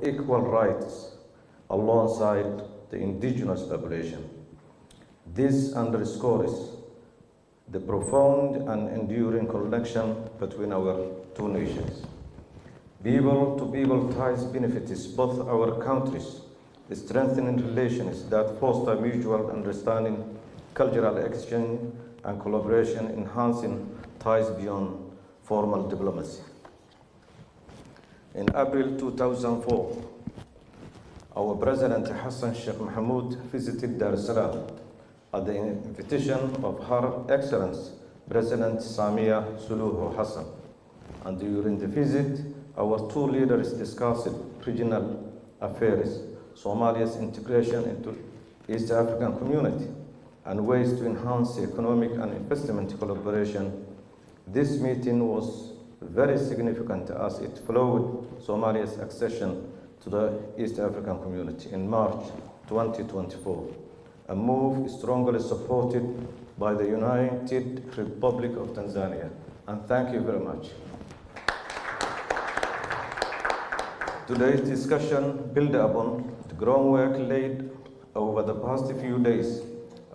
equal rights alongside the indigenous population. This underscores the profound and enduring connection between our two nations. People-to-people ties benefits both our countries, strengthening relations that foster mutual understanding, cultural exchange, and collaboration, enhancing ties beyond formal diplomacy. In April 2004, our President Hassan Sheikh Mohamud visited Dar es Salaam at the invitation of Her Excellency President Samia Suluhu Hassan. And during the visit, our two leaders discussed regional affairs, Somalia's integration into East African community, and ways to enhance economic and investment collaboration. This meeting was very significant as it followed Somalia's accession to the East African community in March 2024, a move strongly supported by the United Republic of Tanzania. And thank you very much. Today's discussion builds upon the groundwork laid over the past few days.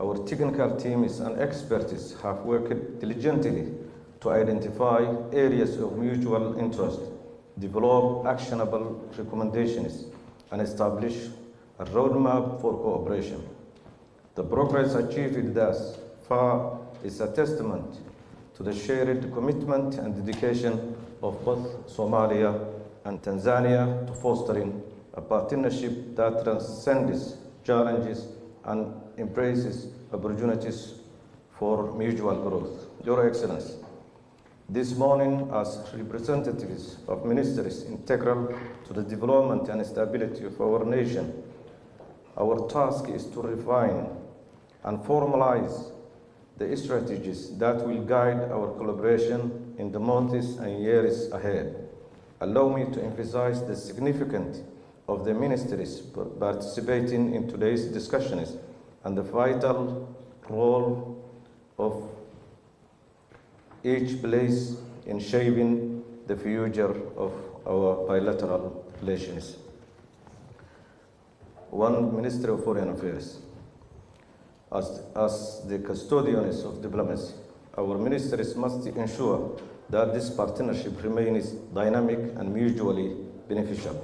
Our technical teams and experts have worked diligently to identify areas of mutual interest, develop actionable recommendations, and establish a roadmap for cooperation. The progress achieved thus far is a testament to the shared commitment and dedication of both Somalia and Tanzania to fostering a partnership that transcends challenges and embraces opportunities for mutual growth. Your Excellency, this morning, as representatives of ministries integral to the development and stability of our nation, our task is to refine and formalize the strategies that will guide our collaboration in the months and years ahead. Allow me to emphasize the significance of the ministries participating in today's discussions and the vital role of each plays in shaping the future of our bilateral relations. One, Ministry of Foreign Affairs. As the custodians of diplomacy, our ministries must ensure that this partnership remains dynamic and mutually beneficial.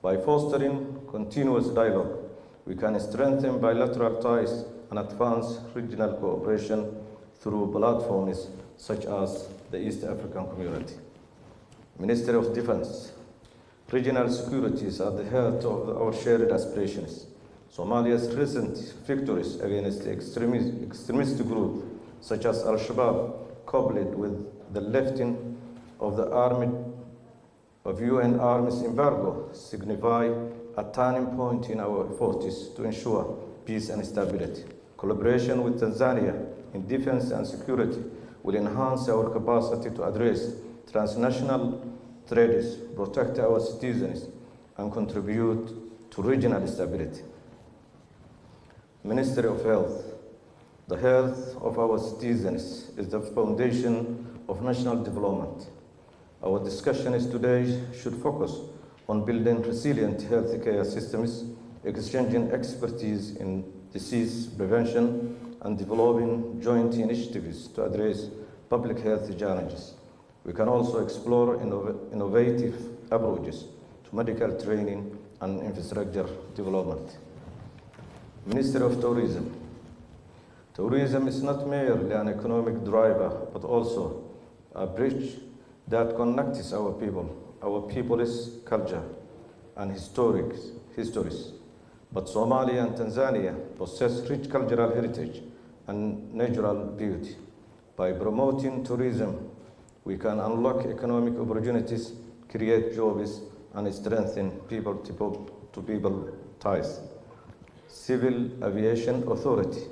By fostering continuous dialogue, we can strengthen bilateral ties and advance regional cooperation through platforms such as the East African Community. Ministry of Defense. Regional security is at the heart of our shared aspirations. Somalia's recent victories against extremist groups such as Al-Shabaab, coupled with the lifting of the UN Arms embargo, signify a turning point in our efforts to ensure peace and stability. Collaboration with Tanzania in defense and security will enhance our capacity to address transnational threats, protect our citizens, and contribute to regional stability. Ministry of Health. The health of our citizens is the foundation of national development. Our discussions today should focus on building resilient healthcare systems, exchanging expertise in disease prevention, and developing joint initiatives to address public health challenges. We can also explore innovative approaches to medical training and infrastructure development. Ministry of Tourism. Tourism is not merely an economic driver, but also a bridge that connects our people's culture and histories. But Somalia and Tanzania possess rich cultural heritage and natural beauty. By promoting tourism, we can unlock economic opportunities, create jobs, and strengthen people-to-people ties. Civil Aviation Authority.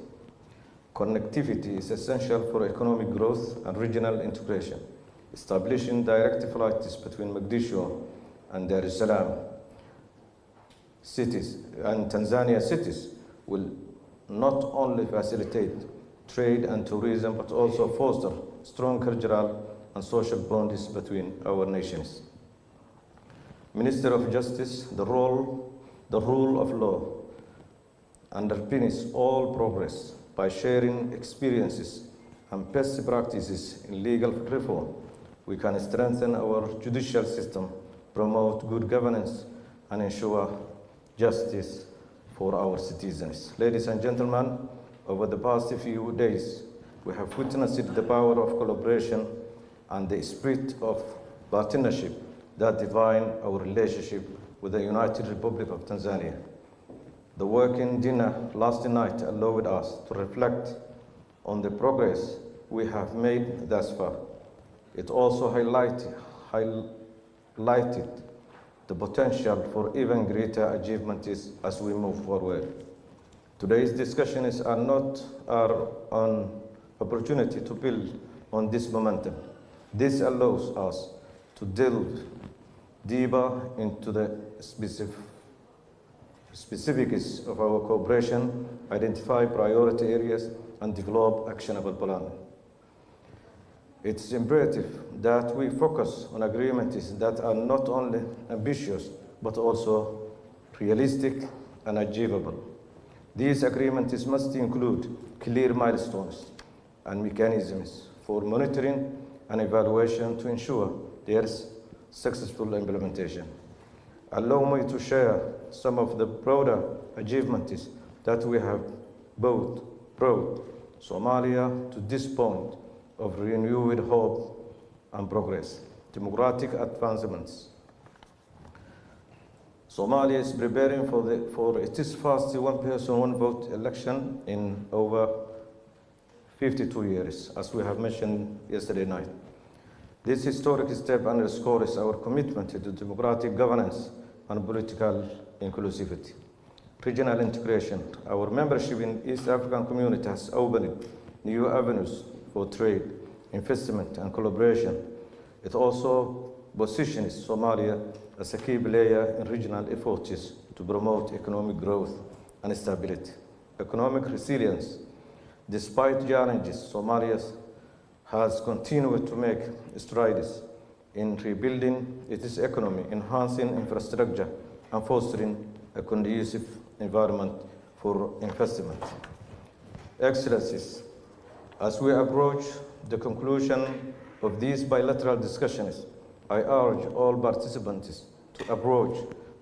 Connectivity is essential for economic growth and regional integration. Establishing direct flights between Muqdisho and Dar es Salaam cities and Tanzania cities will not only facilitate trade and tourism, but also foster strong cultural and social bonds between our nations. Minister of Justice, the rule of law underpins all progress by sharing experiences and best practices in legal reform. We can strengthen our judicial system, promote good governance, and ensure justice for our citizens. Ladies and gentlemen, over the past few days, we have witnessed the power of collaboration and the spirit of partnership that define our relationship with the United Republic of Tanzania. The working dinner last night allowed us to reflect on the progress we have made thus far. It also highlighted the potential for even greater achievements as we move forward. Today's discussions are an opportunity to build on this momentum. This allows us to delve deeper into the specifics of our cooperation, identify priority areas, and develop actionable plans. It's imperative that we focus on agreements that are not only ambitious, but also realistic and achievable. These agreements must include clear milestones and mechanisms for monitoring and evaluation to ensure their successful implementation. Allow me to share some of the broader achievements that we have brought Somalia to this point of renewed hope and progress. Democratic advancements. Somalia is preparing for its first one-person, one-vote election in over 52 years, as we have mentioned yesterday night. This historic step underscores our commitment to democratic governance and political inclusivity. Regional integration. Our membership in East African community has opened new avenues for trade, investment, and collaboration. It also positions Somalia as a key player in regional efforts to promote economic growth and stability. Economic resilience. Despite challenges, Somalia has continued to make strides in rebuilding its economy, enhancing infrastructure, and fostering a conducive environment for investment. Excellencies, as we approach the conclusion of these bilateral discussions, I urge all participants to approach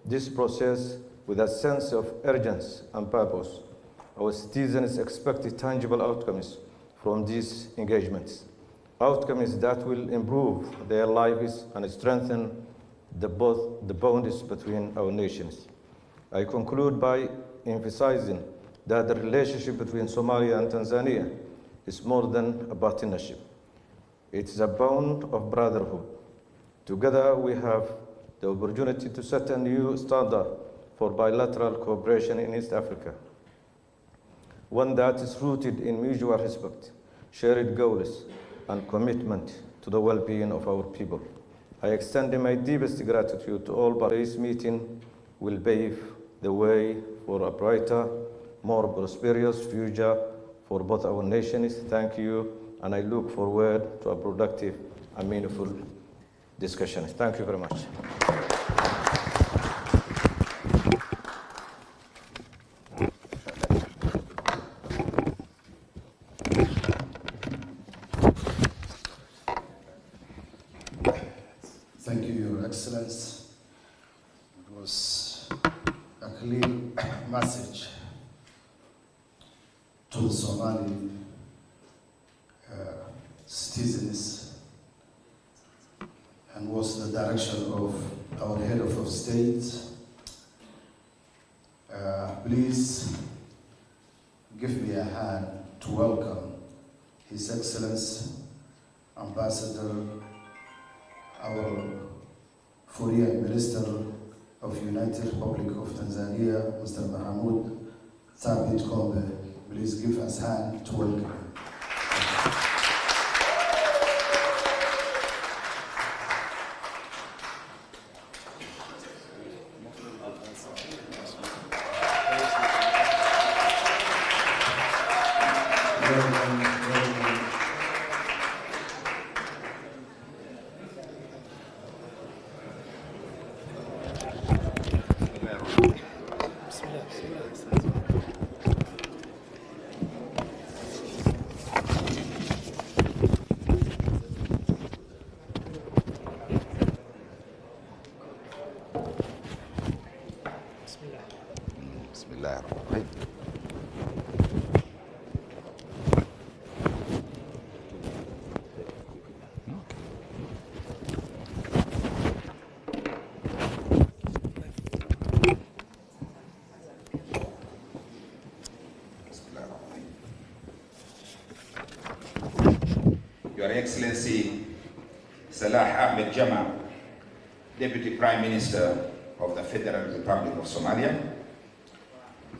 this process with a sense of urgency and purpose. Our citizens expect tangible outcomes from these engagements, outcomes that will improve their lives and strengthen the bonds between our nations. I conclude by emphasizing that the relationship between Somalia and Tanzania is more than a partnership. It is a bond of brotherhood. Together, we have the opportunity to set a new standard for bilateral cooperation in East Africa, one that is rooted in mutual respect, shared goals, and commitment to the well-being of our people. I extend my deepest gratitude to all parties. This meeting will pave the way for a brighter, more prosperous future for both our nations. Thank you, and I look forward to a productive and meaningful discussion. Thank you very much. Thank you, Your Excellence. It was a clear message to the Somali citizens and was the direction of our head of state. Please give me a hand to welcome His Excellency Ambassador, our Foreign Minister of United Republic of Tanzania, Mr. Mahmoud Thabit Kombe. Please give us a hand to welcome him. بسم الله الرحمن الرحيم. Your Excellency Salah Ahmed Jama, Deputy Prime Minister of the Federal Republic of Somalia,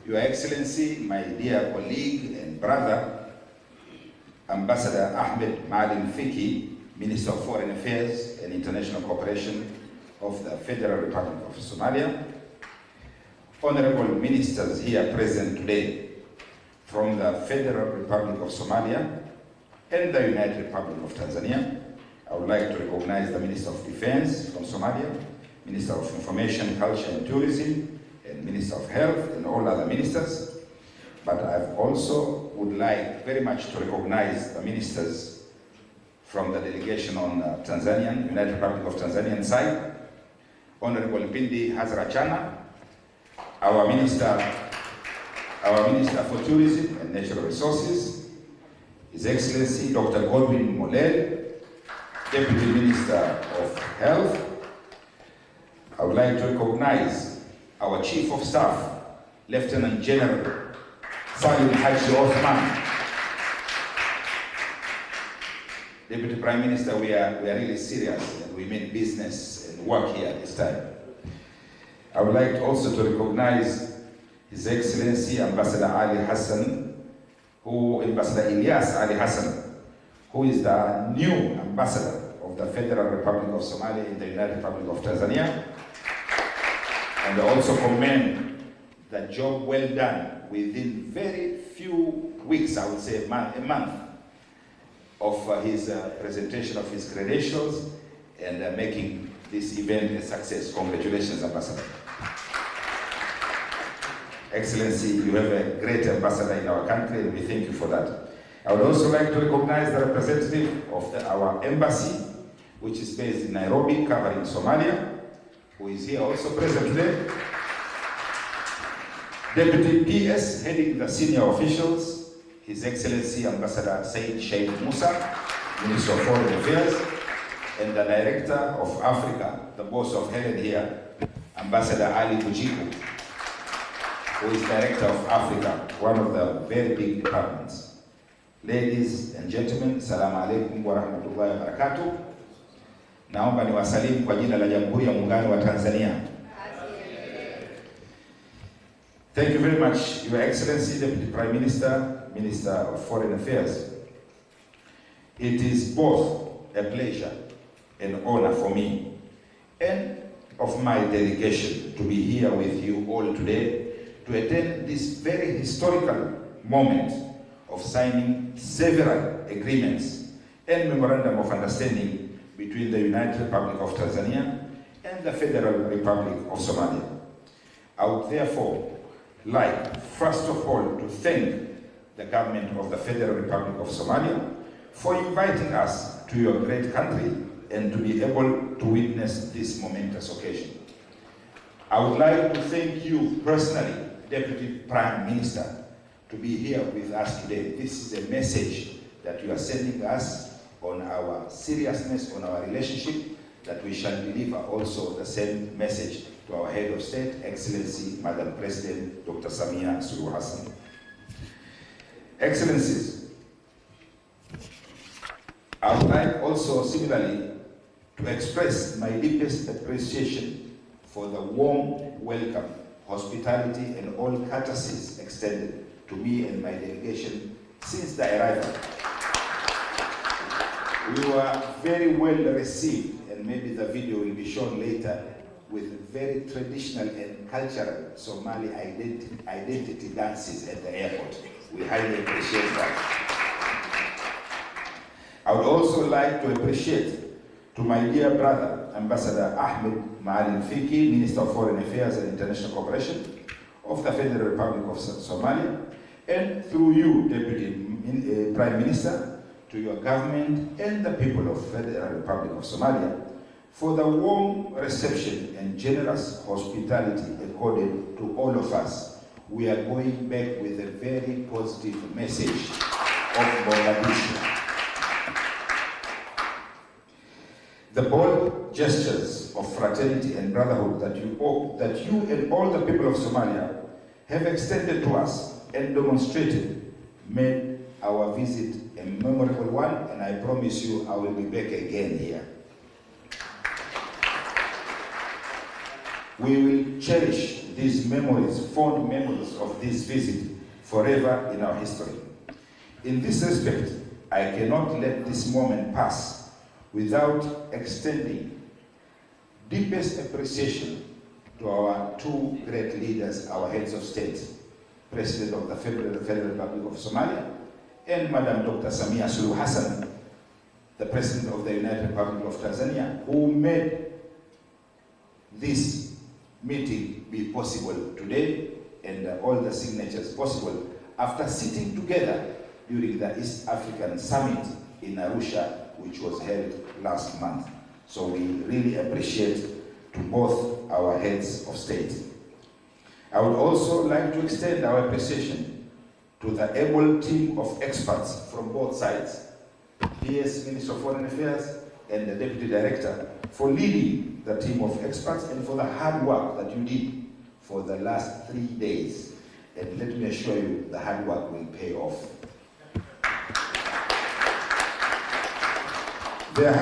Your Excellency, my dear colleague and brother, Ambassador Ahmed Maalim Fiki, Minister of Foreign Affairs and International Cooperation of the Federal Republic of Somalia, honorable ministers here present today from the Federal Republic of Somalia and the United Republic of Tanzania. I would like to recognize the Minister of Defense from Somalia, Minister of Information, Culture and Tourism, and Minister of Health, and all other ministers. But I also would like very much to recognize the ministers from the delegation on Tanzanian, United Republic of Tanzanian side, Honorable Pindi Hazrachana, our Minister for Tourism and Natural Resources, His Excellency Dr. Godwin Mollel, Deputy Minister of Health. I would like to recognize our Chief of Staff, Lieutenant General Salim Haji Othman. Deputy Prime Minister, we are really serious and we mean business and work here this time. I would like also to recognize His Excellency Ambassador Ali Hassan, Ambassador Ilyas Ali Hassan, who is the new ambassador of the Federal Republic of Somalia in the United Republic of Tanzania. And I also commend the job well done within very few weeks, I would say a month, of his presentation of his credentials and making this event a success. Congratulations, Ambassador. Excellency, you have a great ambassador in our country and we thank you for that. I would also like to recognize the representative of our embassy, which is based in Nairobi, covering Somalia, who is here also present today. Deputy PS heading the senior officials, His Excellency Ambassador Said Sheikh Musa, Minister of Foreign Affairs, and the Director of Africa, the boss of Helen here, Ambassador Ali Bujiku, who is Director of Africa, one of the very big departments. Ladies and gentlemen, Assalamu alaikum wa rahmatullahi wa barakatuh. Naomba niwasalimu kwa jina la Jamhuri ya Muungano wa Tanzania. Thank you very much, Your Excellency, Deputy Prime Minister, Minister of Foreign Affairs. It is both a pleasure and honor for me and of my delegation to be here with you all today to attend this very historical moment of signing several agreements and memorandum of understanding between the United Republic of Tanzania and the Federal Republic of Somalia. I would therefore like, first of all, to thank the government of the Federal Republic of Somalia for inviting us to your great country and to be able to witness this momentous occasion. I would like to thank you personally, Deputy Prime Minister, to be here with us today. This is a message that you are sending us on our seriousness, on our relationship, that we shall deliver also the same message to our Head of State, Excellency Madam President Dr. Samia Suluhu Hassan. Excellencies, I would like also similarly to express my deepest appreciation for the warm welcome, hospitality, and all courtesies extended to me and my delegation since the arrival. We were very well received, and maybe the video will be shown later, with very traditional and cultural Somali identity dances at the airport. We highly appreciate that. I would also like to appreciate to my dear brother, Ambassador Ahmed Maalim Fiki, Minister of Foreign Affairs and International Cooperation of the Federal Republic of Somalia, and through you, Deputy Prime Minister, to your government and the people of Federal Republic of Somalia for the warm reception and generous hospitality accorded to all of us we are going back with a very positive message of Mogadishu. The bold gestures of fraternity and brotherhood that you and all the people of Somalia have extended to us and demonstrated made our visit a memorable one, and I promise you I will be back again here. We will cherish these memories, fond memories of this visit forever in our history. In this respect, I cannot let this moment pass without extending deepest appreciation to our two great leaders, our heads of state, President of the Federal Republic of Somalia, and Madam Dr. Samia Suluhu Hassan, the President of the United Republic of Tanzania, who made this meeting be possible today and all the signatures possible after sitting together during the East African Summit in Arusha, which was held last month. So we really appreciate to both our heads of state. I would also like to extend our appreciation to the able team of experts from both sides, PS Minister of Foreign Affairs and the Deputy Director, for leading the team of experts and for the hard work that you did for the last 3 days. And let me assure you, the hard work will pay off. Their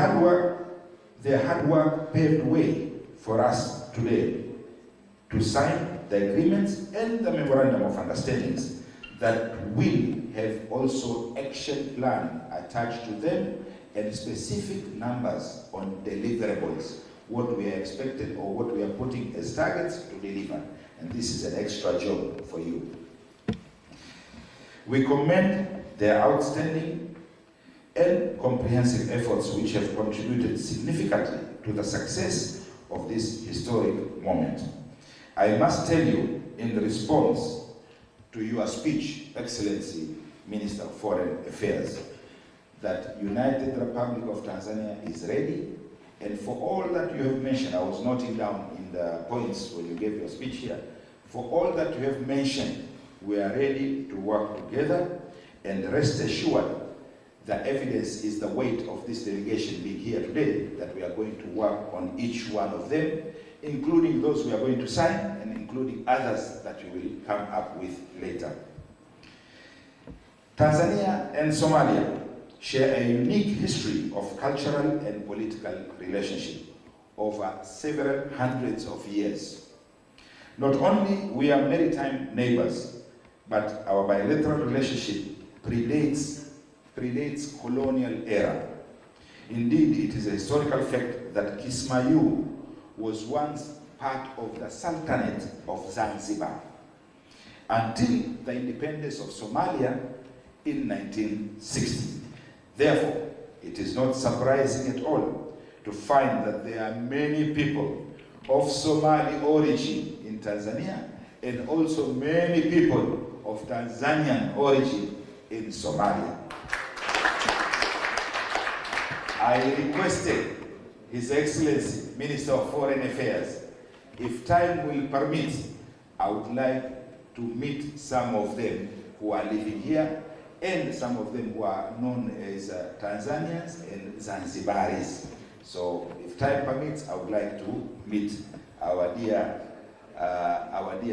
hard work paved way for us today to sign the agreements and the memorandum of understandings that will have also action plan attached to them and specific numbers on deliverables, what we are expected or what we are putting as targets to deliver. And this is an extra job for you. We commend their outstanding and comprehensive efforts which have contributed significantly to the success of this historic moment. I must tell you, in response to your speech, Excellency Minister of Foreign Affairs, that United Republic of Tanzania is ready, and for all that you have mentioned, I was noting down in the points when you gave your speech here, for all that you have mentioned, we are ready to work together, and rest assured, the evidence is the weight of this delegation being here today, that we are going to work on each one of them, including those we are going to sign, and including others that you will come up with later. Tanzania and Somalia share a unique history of cultural and political relationship over several hundreds of years. Not only we are maritime neighbors, but our bilateral relationship predates colonial era. Indeed, it is a historical fact that Kismayu was once part of the Sultanate of Zanzibar until the independence of Somalia in 1960. Therefore, it is not surprising at all to find that there are many people of Somali origin in Tanzania and also many people of Tanzanian origin in Somalia. I requested His Excellency, Minister of Foreign Affairs, if time will permit, I would like to meet some of them who are living here and some of them who are known as Tanzanians and Zanzibaris. So if time permits, I would like to meet our dear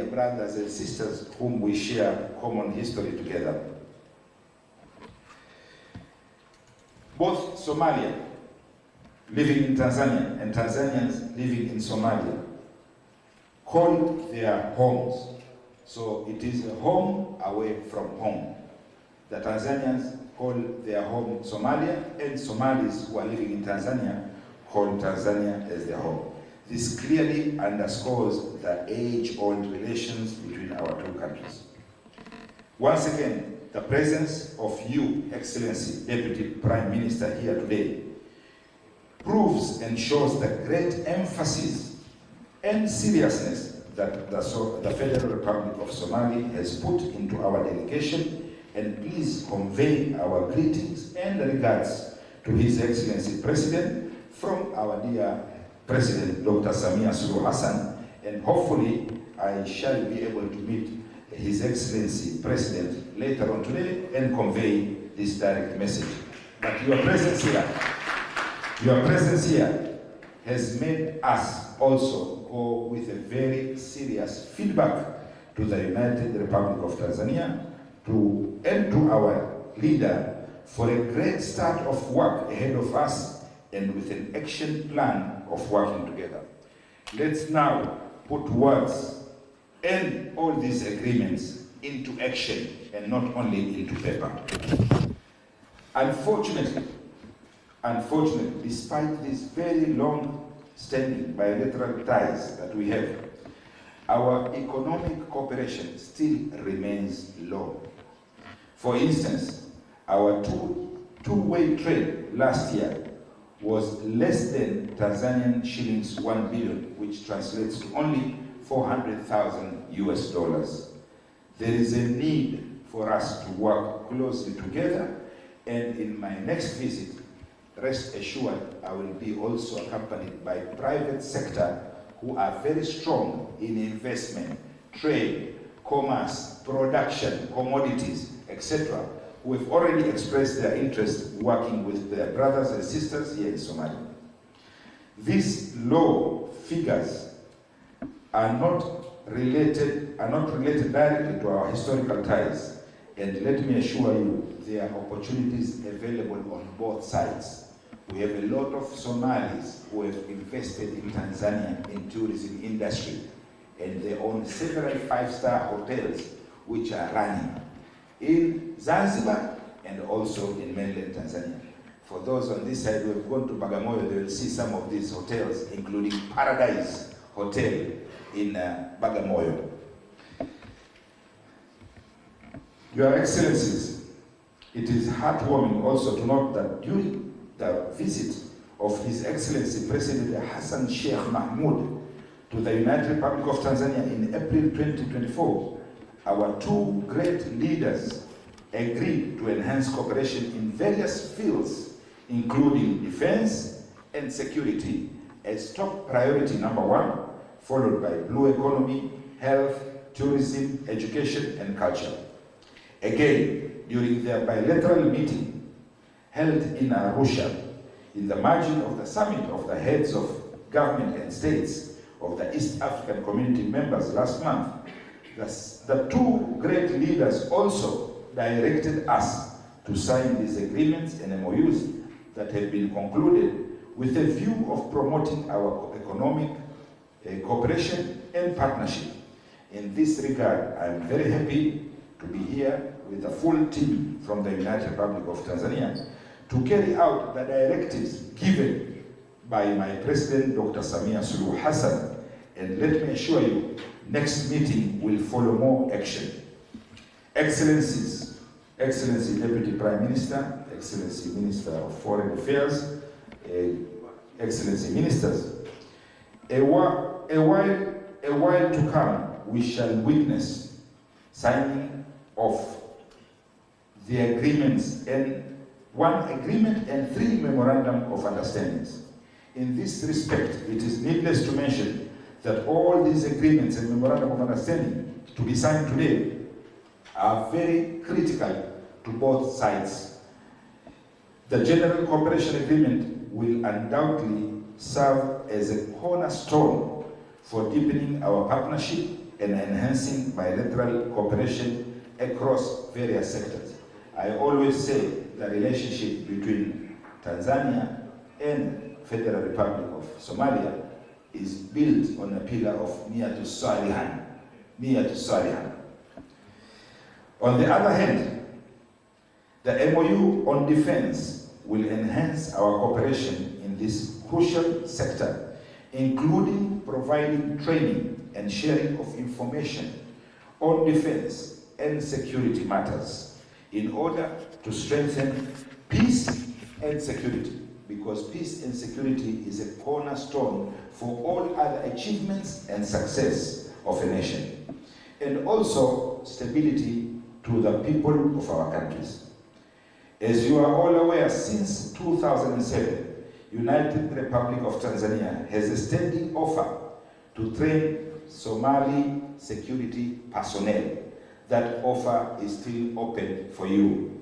brothers and sisters whom we share common history together. Both Somalia living in Tanzania and Tanzanians living in Somalia call their homes. So it is a home away from home. The Tanzanians call their home Somalia, and Somalis who are living in Tanzania call Tanzania as their home. This clearly underscores the age-old relations between our two countries. Once again, the presence of you, Excellency Deputy Prime Minister, here today proves and shows the great emphasis and seriousness that the Federal Republic of Somali has put into our delegation, and please convey our greetings and regards to His Excellency President from our dear President Dr. Samia Suluhu Hassan, and hopefully I shall be able to meet His Excellency President later on today and convey this direct message. But your presence here has made us also go with a very serious feedback to the United Republic of Tanzania and to our leader for a great start of work ahead of us and with an action plan of working together. Let's now put words and all these agreements into action and not only into paper. Unfortunately, despite these very long-standing bilateral ties that we have, our economic cooperation still remains low. For instance, our two-way trade last year was less than Tanzanian shillings 1 billion, which translates to only 400,000 US dollars. There is a need for us to work closely together, and in my next visit, rest assured, I will be also accompanied by private sector who are very strong in investment, trade, commerce, production, commodities, etc., who have already expressed their interest working with their brothers and sisters here in Somali. These low figures are not related directly to our historical ties, and let me assure you, there are opportunities available on both sides. We have a lot of Somalis who have invested in Tanzania in tourism industry, and they own several five-star hotels which are running in Zanzibar and also in mainland Tanzania. For those on this side who have gone to Bagamoyo, they will see some of these hotels, including Paradise Hotel in Bagamoyo. Your Excellencies, it is heartwarming also to note that during the visit of His Excellency President Hassan Sheikh Mahmoud to the United Republic of Tanzania in April 2024, our two great leaders agreed to enhance cooperation in various fields, including defense and security, as top priority number 1, followed by blue economy, health, tourism, education, and culture. Again, during their bilateral meeting held in Arusha, in the margin of the summit of the heads of government and states of the East African Community members last month, the two great leaders also directed us to sign these agreements and MOUs that have been concluded with a view of promoting our economic cooperation and partnership. In this regard, I am very happy to be here with a full team from the United Republic of Tanzania to carry out the directives given by my President, Dr. Samia Suluhu Hassan, and let me assure you, next meeting will follow more action. Excellencies, Excellency Deputy Prime Minister, Excellency Minister of Foreign Affairs, Excellency Ministers, a while to come, we shall witness signing of the agreements, and 1 agreement and 3 memorandum of understandings. In this respect, it is needless to mention that all these agreements and memorandum of understanding to be signed today are very critical to both sides. The General Cooperation Agreement will undoubtedly serve as a cornerstone for deepening our partnership and enhancing bilateral cooperation across various sectors. I always say the relationship between Tanzania and Federal Republic of Somalia is built on a pillar of Niyatu Salihan. On the other hand, the MOU on defense will enhance our cooperation in this crucial sector, including providing training and sharing of information on defense and security matters in order to strengthen peace and security, because peace and security is a cornerstone for all other achievements and success of a nation, and also stability to the people of our countries. As you are all aware, since 2007, United Republic of Tanzania has a standing offer to train Somali security personnel that offer is still open for you.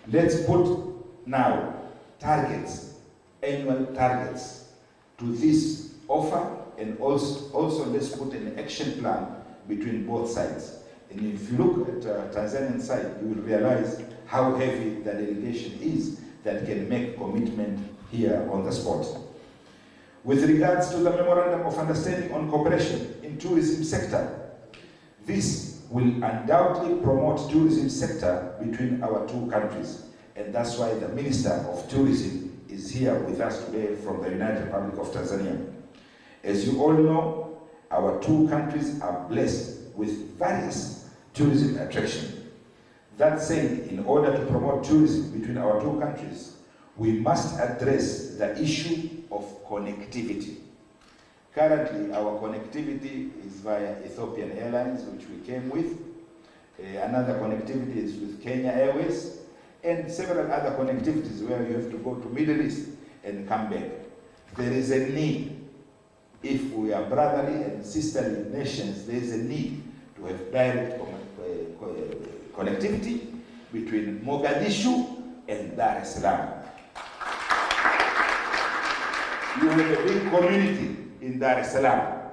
Let's put now targets, annual targets to this offer, and also let's put an action plan between both sides. And if you look at Tanzanian side, you will realize how heavy the delegation is that can make commitment here on the spot. With regards to the Memorandum of Understanding on Cooperation in Tourism Sector, this will undoubtedly promote tourism sector between our two countries. And that's why the Minister of Tourism is here with us today from the United Republic of Tanzania. As you all know, our two countries are blessed with various tourism attractions. That said, in order to promote tourism between our two countries, we must address the issue of connectivity. Currently, our connectivity is via Ethiopian Airlines, which we came with. Another connectivity is with Kenya Airways, and several other connectivities where you have to go to Middle East and come back. There is a need, if we are brotherly and sisterly nations, there is a need to have direct connectivity between Mogadishu and Dar es Salaam. You have a big community in Dar es Salaam,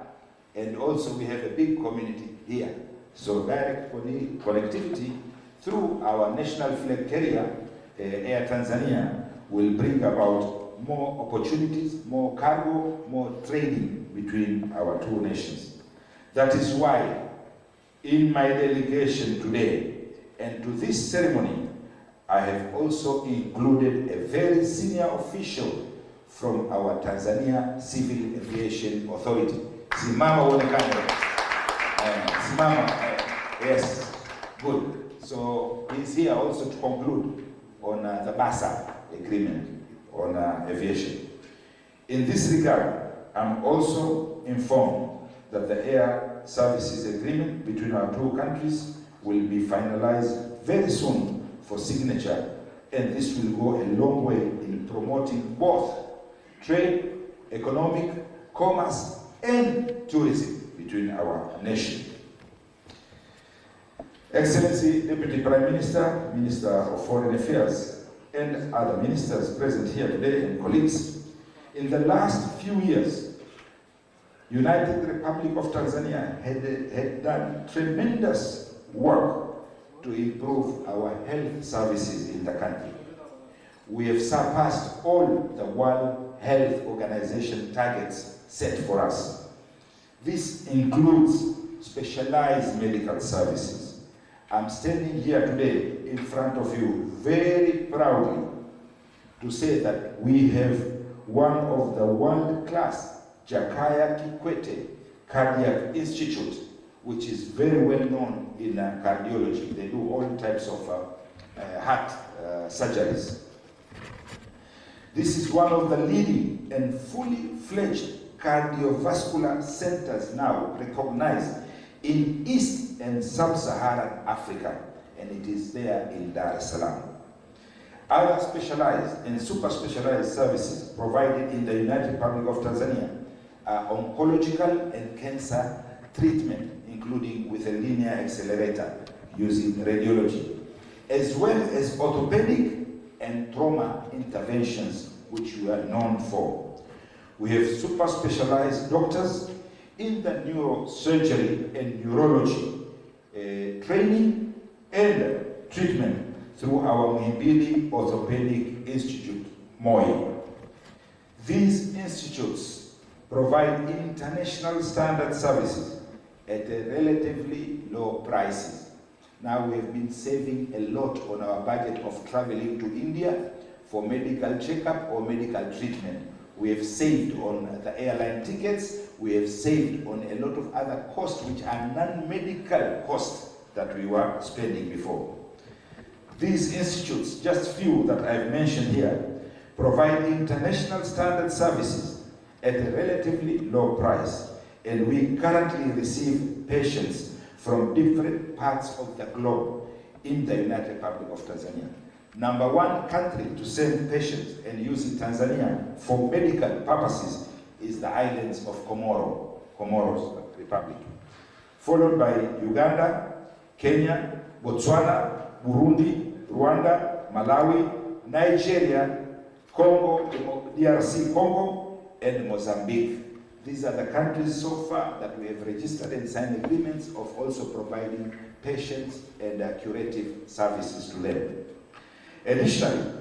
and also we have a big community here. So direct connectivity through our national flag carrier, Air Tanzania, will bring about more opportunities, more cargo, more trading between our two nations. That is why in my delegation today and to this ceremony, I have also included a very senior official from our Tanzania Civil Aviation Authority. Simama uonekane. Simama, yes, good. So he's here also to conclude on the BASA agreement on aviation. In this regard, I'm also informed that the air services agreement between our two countries will be finalized very soon for signature, and this will go a long way in promoting both trade, economic, commerce, and tourism between our nations. Excellency Deputy Prime Minister, Minister of Foreign Affairs, and other ministers present here today and colleagues, in the last few years, United Republic of Tanzania had done tremendous work to improve our health services in the country. We have surpassed all the World Health Organization targets set for us. This includes specialized medical services. I'm standing here today in front of you very proudly to say that we have one of the world-class Jakaya Kikwete Cardiac Institute, which is very well known in cardiology. They do all types of heart surgeries. This is one of the leading and fully fledged cardiovascular centers now recognized in East and Sub-Saharan Africa, and it is there in Dar es Salaam. Other specialized and super specialized services provided in the United Republic of Tanzania are oncological and cancer treatment, including with a linear accelerator using radiology, as well as orthopedic and trauma interventions, which we are known for. We have super specialized doctors in the neurosurgery and neurology training and treatment through our Muhimbili Orthopedic Institute, MOI. These institutes provide international standard services at a relatively low prices. Now we have been saving a lot on our budget of traveling to India for medical checkup or medical treatment. We have saved on the airline tickets, we have saved on a lot of other costs which are non-medical costs that we were spending before. These institutes, just few that I've mentioned here, provide international standard services at a relatively low price, and we currently receive patients from different parts of the globe in the United Republic of Tanzania. Number one country to send patients and use in Tanzania for medical purposes is the islands of Comoros Republic, followed by Uganda Kenya, Botswana, Burundi, Rwanda, Malawi, Nigeria, Congo, DRC Congo, and Mozambique. These are the countries so far that we have registered and signed agreements of also providing patient and curative services to them. Additionally,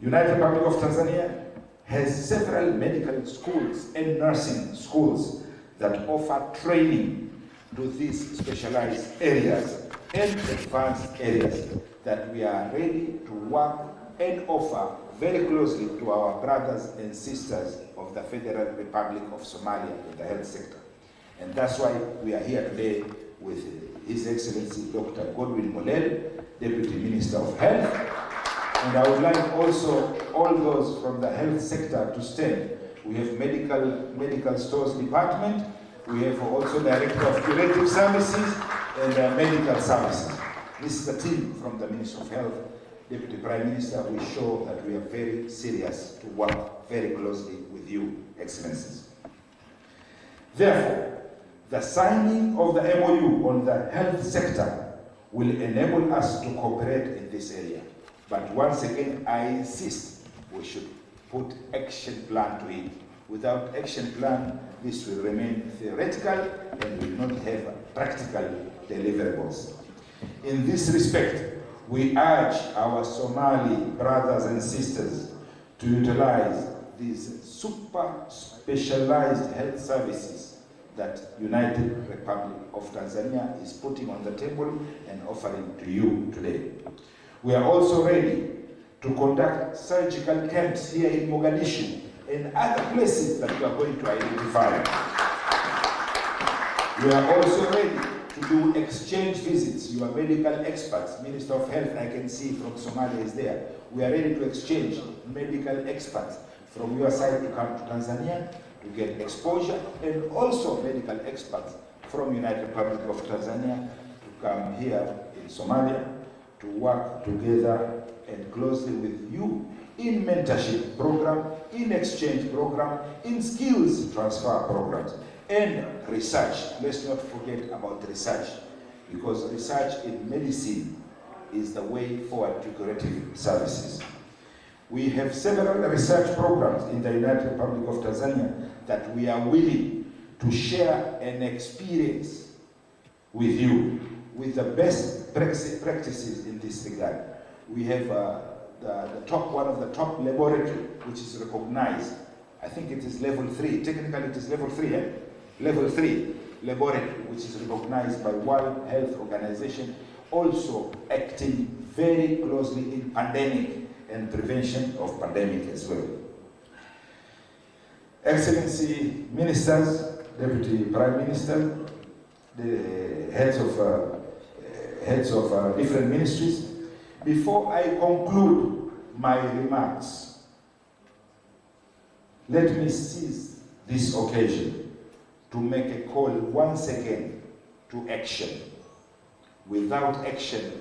United Republic of Tanzania has several medical schools and nursing schools that offer training to these specialized areas and advanced areas that we are ready to work and offer very closely to our brothers and sisters of the Federal Republic of Somalia in the health sector. And that's why we are here today with His Excellency Dr. Godwin Mollel, Deputy Minister of Health. And I would like also all those from the health sector to stand. We have medical stores department. We have also Director of Curative Services and medical services. This is a team from the Ministry of Health. Deputy Prime Minister, we show that we are very serious to work very closely with you, Excellencies. Therefore, the signing of the MOU on the health sector will enable us to cooperate in this area. But once again, I insist we should put action plan to it. Without action plan, this will remain theoretical and will not have practical deliverables. In this respect, we urge our Somali brothers and sisters to utilize these super specialized health services that United Republic of Tanzania is putting on the table and offering to you today. We are also ready to conduct surgical camps here in Mogadishu and other places that we are going to identify. We are also ready to do exchange visits. You are medical experts. Minister of Health, I can see from Somalia is there. We are ready to exchange medical experts from your side to come to Tanzania to get exposure, and also medical experts from United Republic of Tanzania to come here in Somalia to work together and closely with you in mentorship program, in exchange program, in skills transfer programs, and research. Let's not forget about research, because research in medicine is the way forward to curative services. We have several research programs in the United Republic of Tanzania that we are willing to share an experience with you, with the best practices in this regard. We have one of the top laboratory, which is recognized. I think it is level 3. Technically, it is level 3, eh? Level 3 laboratory, which is recognized by World Health Organization, also acting very closely in pandemic and prevention of pandemic as well. Excellency Ministers, Deputy Prime Minister, the heads of different ministries, before I conclude my remarks, let me seize this occasion to make a call once again to action. Without action,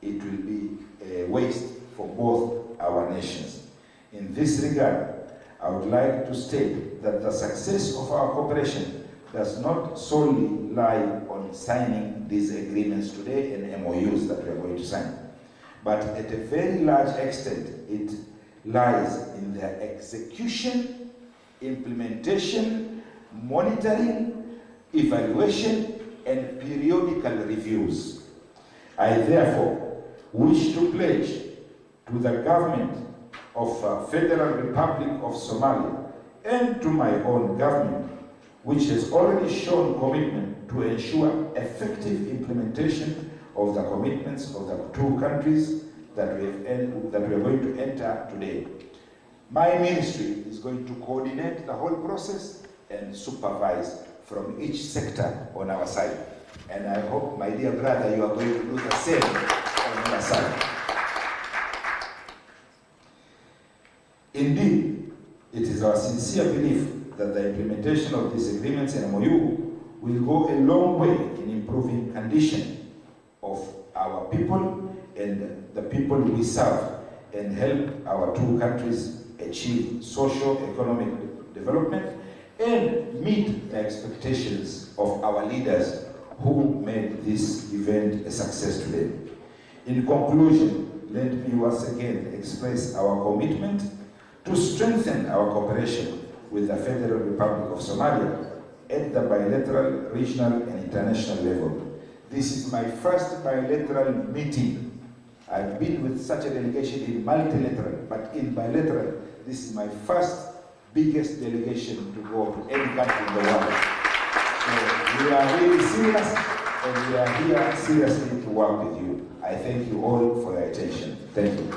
it will be a waste for both our nations. In this regard, I would like to state that the success of our cooperation does not solely lie on signing these agreements today and MOUs that we are going to sign, but at a very large extent, it lies in their execution, implementation, monitoring, evaluation, and periodical reviews. I therefore wish to pledge to the government of Federal Republic of Somalia and to my own government, which has already shown commitment to ensure effective implementation of the commitments of the two countries that we are going to enter today. My ministry is going to coordinate the whole process and supervise from each sector on our side. And I hope, my dear brother, you are going to do the same on your side. Indeed, it is our sincere belief that the implementation of these agreements and MOU will go a long way in improving condition of our people and the people we serve, and help our two countries achieve socio-economic development and meet the expectations of our leaders who made this event a success today. In conclusion, let me once again express our commitment to strengthen our cooperation with the Federal Republic of Somalia at the bilateral, regional, and international level. This is my first bilateral meeting. I've been with such a delegation in multilateral, but in bilateral, this is my first biggest delegation to go to any country in the world. So we are really serious, and we are here seriously to work with you. I thank you all for your attention. Thank you.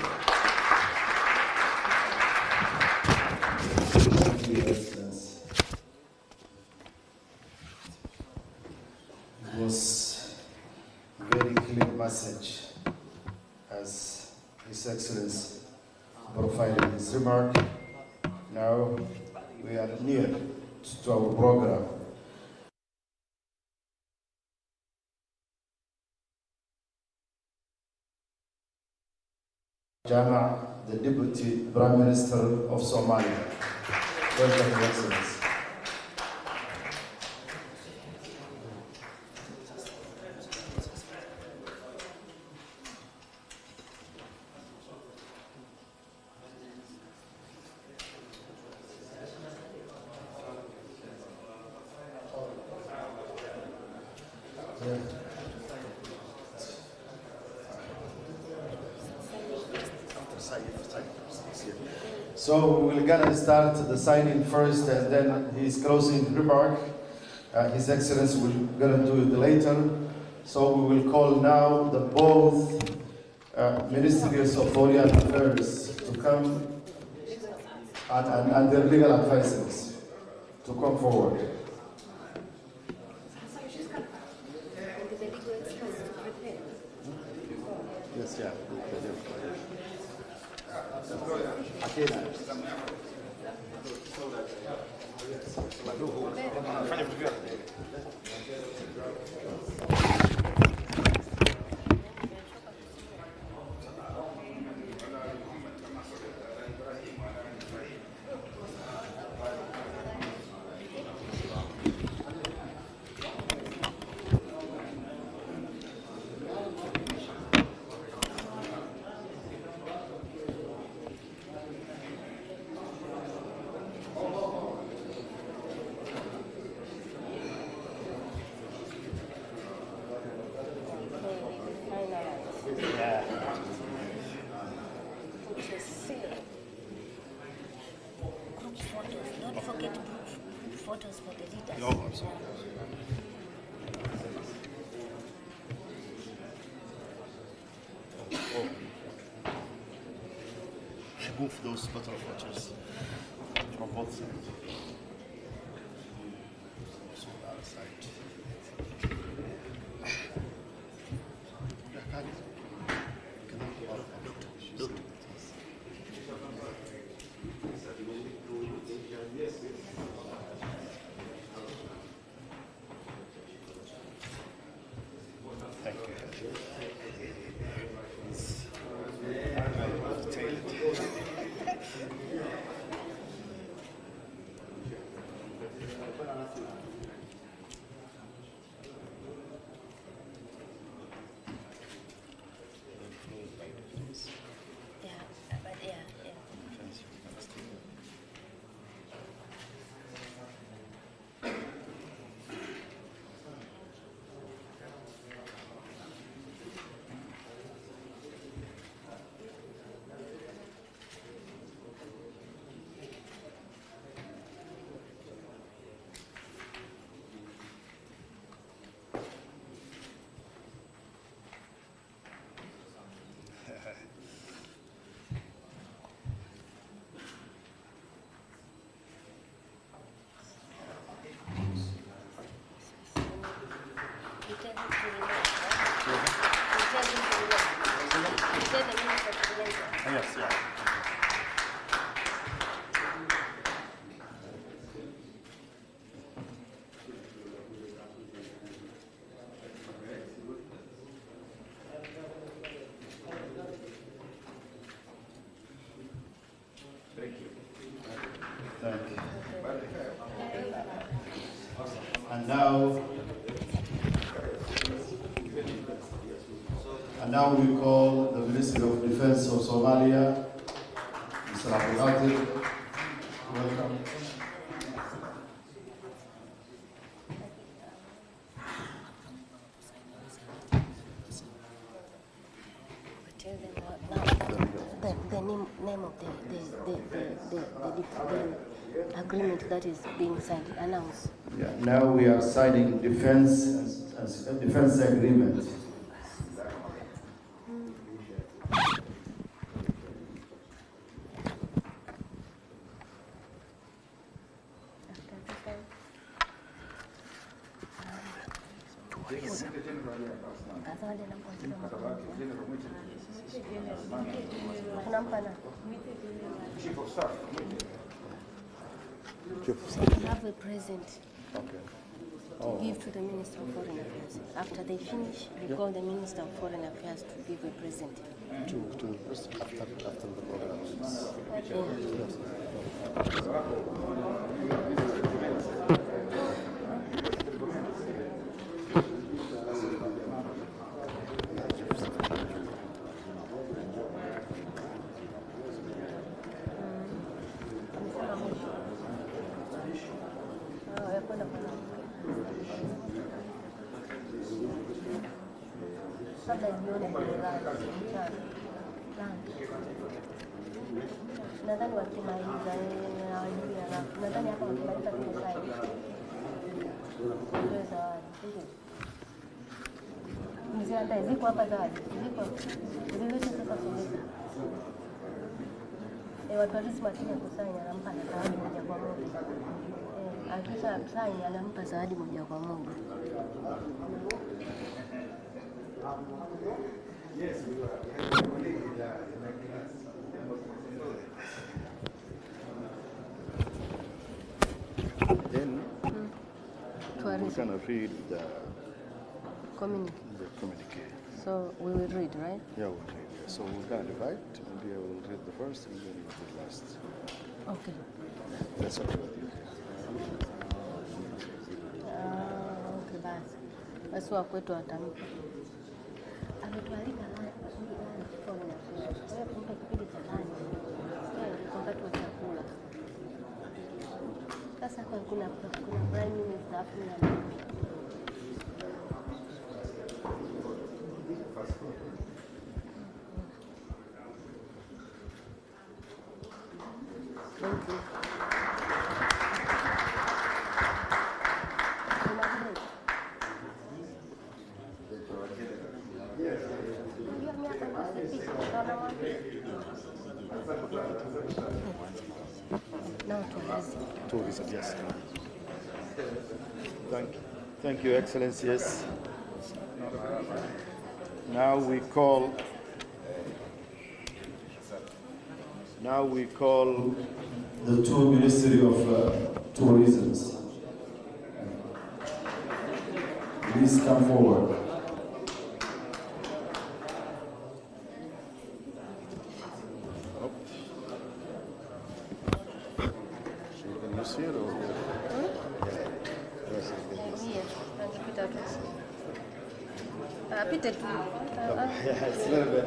Thank you, Excellency. It was a very clear message as His Excellency provided his remark. Now we are near to our program. Jama, the Deputy Prime Minister of Somalia. Welcome, Your Excellency. So we're gonna start the signing first, and then his closing remark. His Excellency will gonna do it later. So we will call now the both ministries of foreign affairs to come and their legal advisors to come forward. Yes, yeah. Don't forget photos for the leaders. No, I'm sorry. Remove those bottle photos from both sides. So that side. Look. Thank you. Yes, yeah. Thank you. And now And now we call the Ministry of Defense of Somalia, Mr. Abdul. Welcome. Tell them the name of the agreement that is being signed. Announce. Yeah, now we are signing defense agreement. Have a present to give to the Minister of Foreign Affairs. After they finish, we call the Minister of Foreign Affairs to give a present. To the person after the program. Nadhani wakimaliza nadhani hapa wakimaliza tumesaini ndio zawadi. Mzee hata ziko hapa zawadi. Ziko. Zile zote sasa someka. Watu wa Risma wakija kusaini anampa zawadi moja kwa moja. Akisha saini anampa zawadi moja kwa moja. Yes, we were. Then we can read the communique. So we will read, right? Yeah, we'll read. Yeah. So we're going to divide. Maybe I will read the first and then you read the last. Okay. That's okay with you. Okay, basi wa kwetu atampa. Ametualika foreign affairs. Kwa hiyo kumpa kipindi cha lunch. Wakati wa chakula. Sasa kuna prime minister hapo na Tourism, yes. Thank you, Excellency. Yes. Now we call the two Ministry of Tourism. Please come forward. Pita tu. It's a little bit.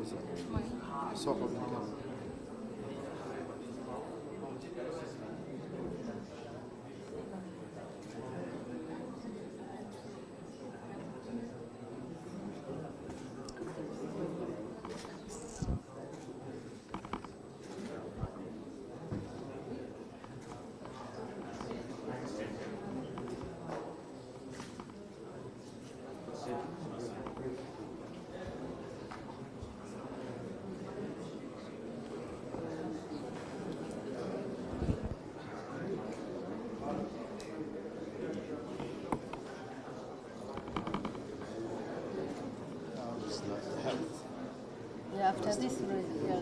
soco. Yeah, after this, yeah.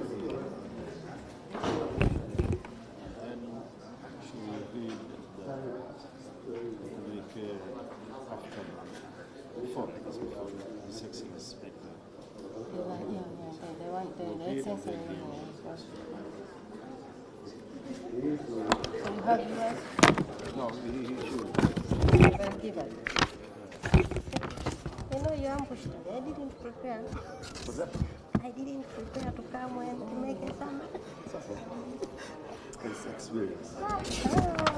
And she will read after before His Excellency speak. They want the essence. So you have yours? No, he should. Well, give it. You know, you ambushed me. I didn't prepare. What's that? I didn't prepare to come and to make a summer. It's experience.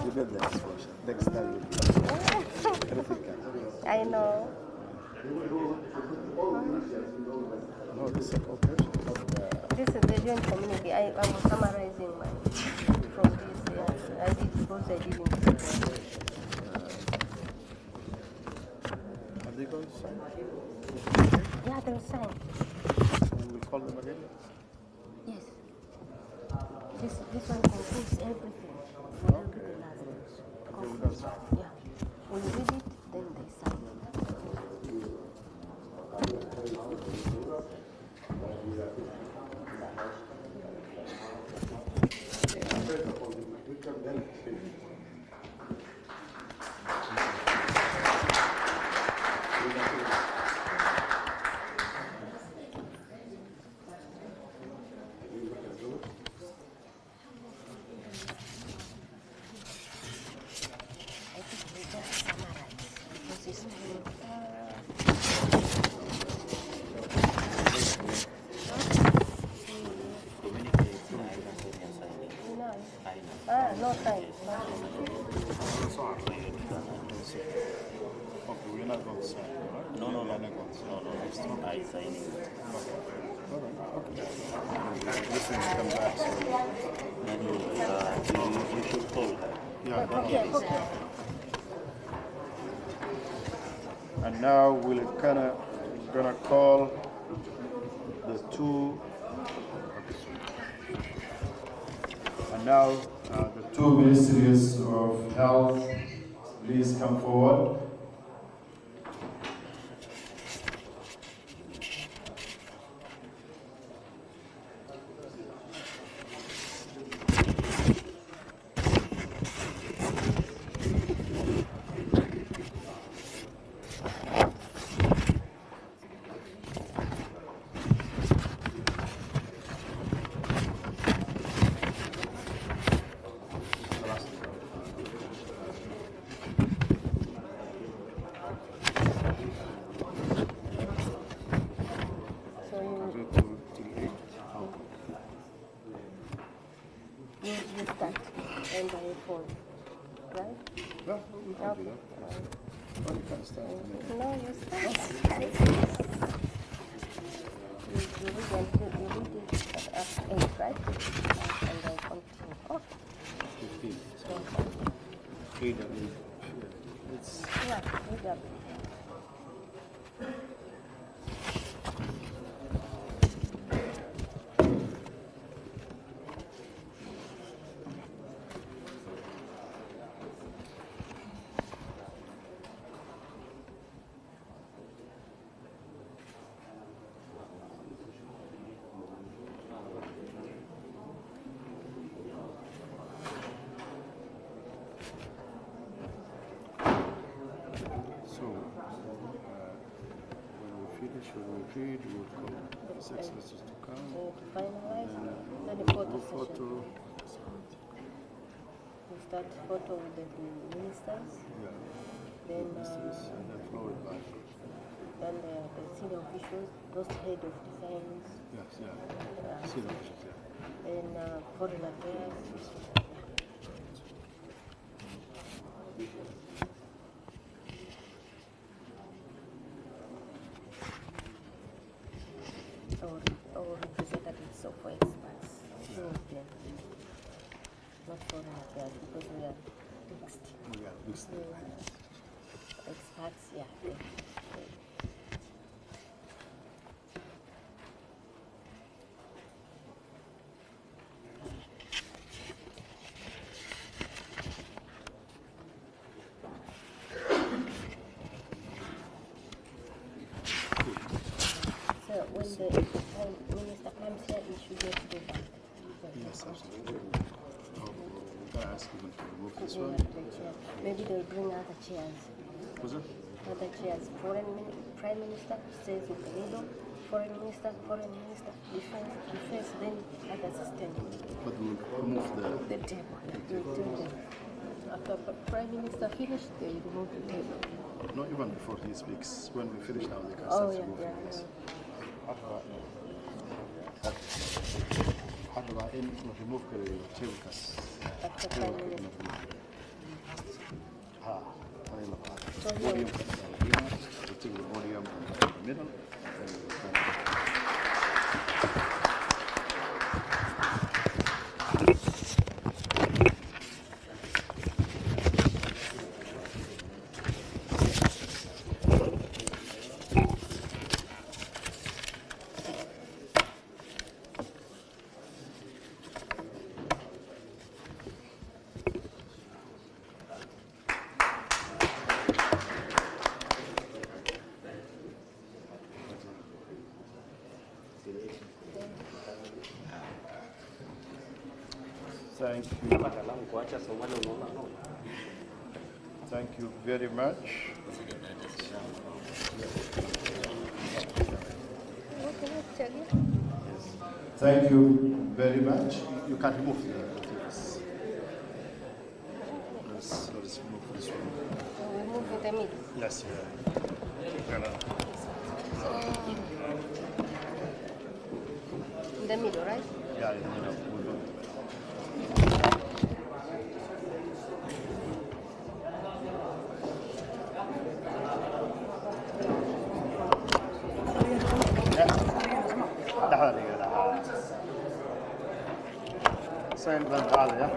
You get the exposure. Next time you I know. no, this is a cooperation. This is the joint community. I was summarizing my from this. Yes, I did because I didn't prepare. Are they going to sign? Yeah, they'll sign. And we call them again? Yes. This one concludes everything. That will be the last. Okay, we don't sign. Yeah. We read it, then they sign. I think we just summarize because it's no time. Okay, we're not going to sign, right? No. We're not going to sign. I signing. All right, okay. This one come back, so Then you should call her. yeah. Okay. And now we're gonna call the two. And now the two ministries of health, please come forward. So you start and I fall, right? Yeah, we can do that. Well, you can start. No, you start. You read it at 8, right? And then continue. Oh, 15. so, It's yeah, read up. so when we finish, when we read, we'll call His Excellency to come. So to finalize, then the photo Do session. photo. We start photo with the ministers, Yeah. then Ministers, and then followed by then the senior officials, those head of defense, Yes, yeah. Senior officials, yeah. and foreign affairs. Or representatives of experts, two of them, not foreign affairs, because we are mixed. We are mixed. Experts, yeah. So when the Prime Minister comes here, he should get to the back. Yes, absolutely. We're going to ask him to remove this Bring one. up the chair. Maybe they'll bring other chairs. Was it? Other chairs. Prime Minister stays in the middle. Foreign Minister, defense, then other system. But we'll remove The table. They'll do them. After Prime Minister finished, they remove the table. not even before he speaks. When we finish now, they can Oh, start yeah, removing yeah, this. yeah. حرب إن remove chemicals. After Prime Minister. ها هذه الأبعاد. So here- Podium هنا. We take the podium in the middle. Thank you. Thank you very much. Thank you very much. You can remove this. Let's remove this one. Remove in the middle. Yes, In the middle, right? yeah, in the middle. We'll do it. سين بن هذا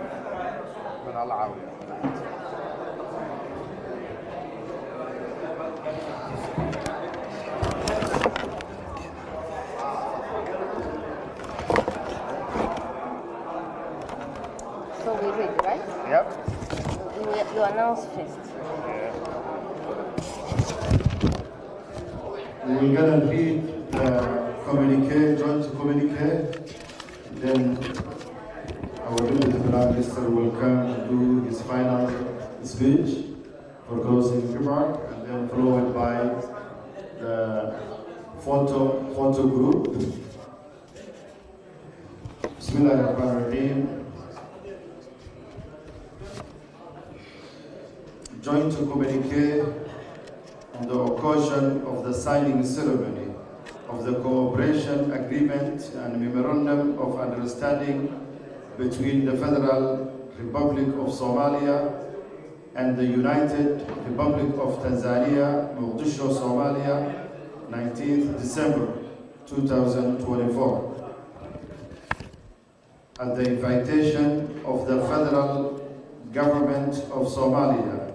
من العاوية. So we read, right? Yep. You announce first. We're gonna read the communique, joint communique, then our Deputy Prime Minister will come to do his final speech for closing remark, and then followed by the photo group. Bismillahirrahmanirrahim. Joint communique on the occasion of the signing ceremony of the cooperation agreement and memorandum of understanding between the Federal Republic of Somalia and the United Republic of Tanzania, Muqdisho, Somalia, 19th December 2024. At the invitation of the Federal Government of Somalia,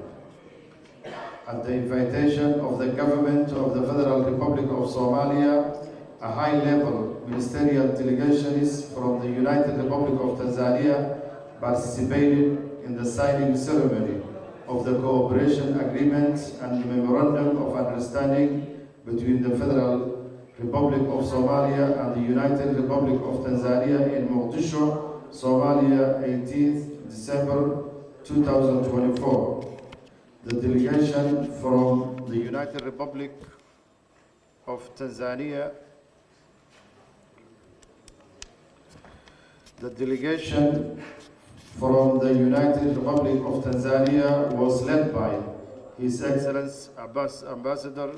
at the invitation of the Government of the Federal Republic of Somalia, a high-level ministerial delegation from the United Republic of Tanzania participated in the signing ceremony of the cooperation agreement and memorandum of understanding between the Federal Republic of Somalia and the United Republic of Tanzania in Muqdisho, Somalia, 18th December 2024. The delegation from the United Republic of Tanzania, was led by His Excellency Ambassador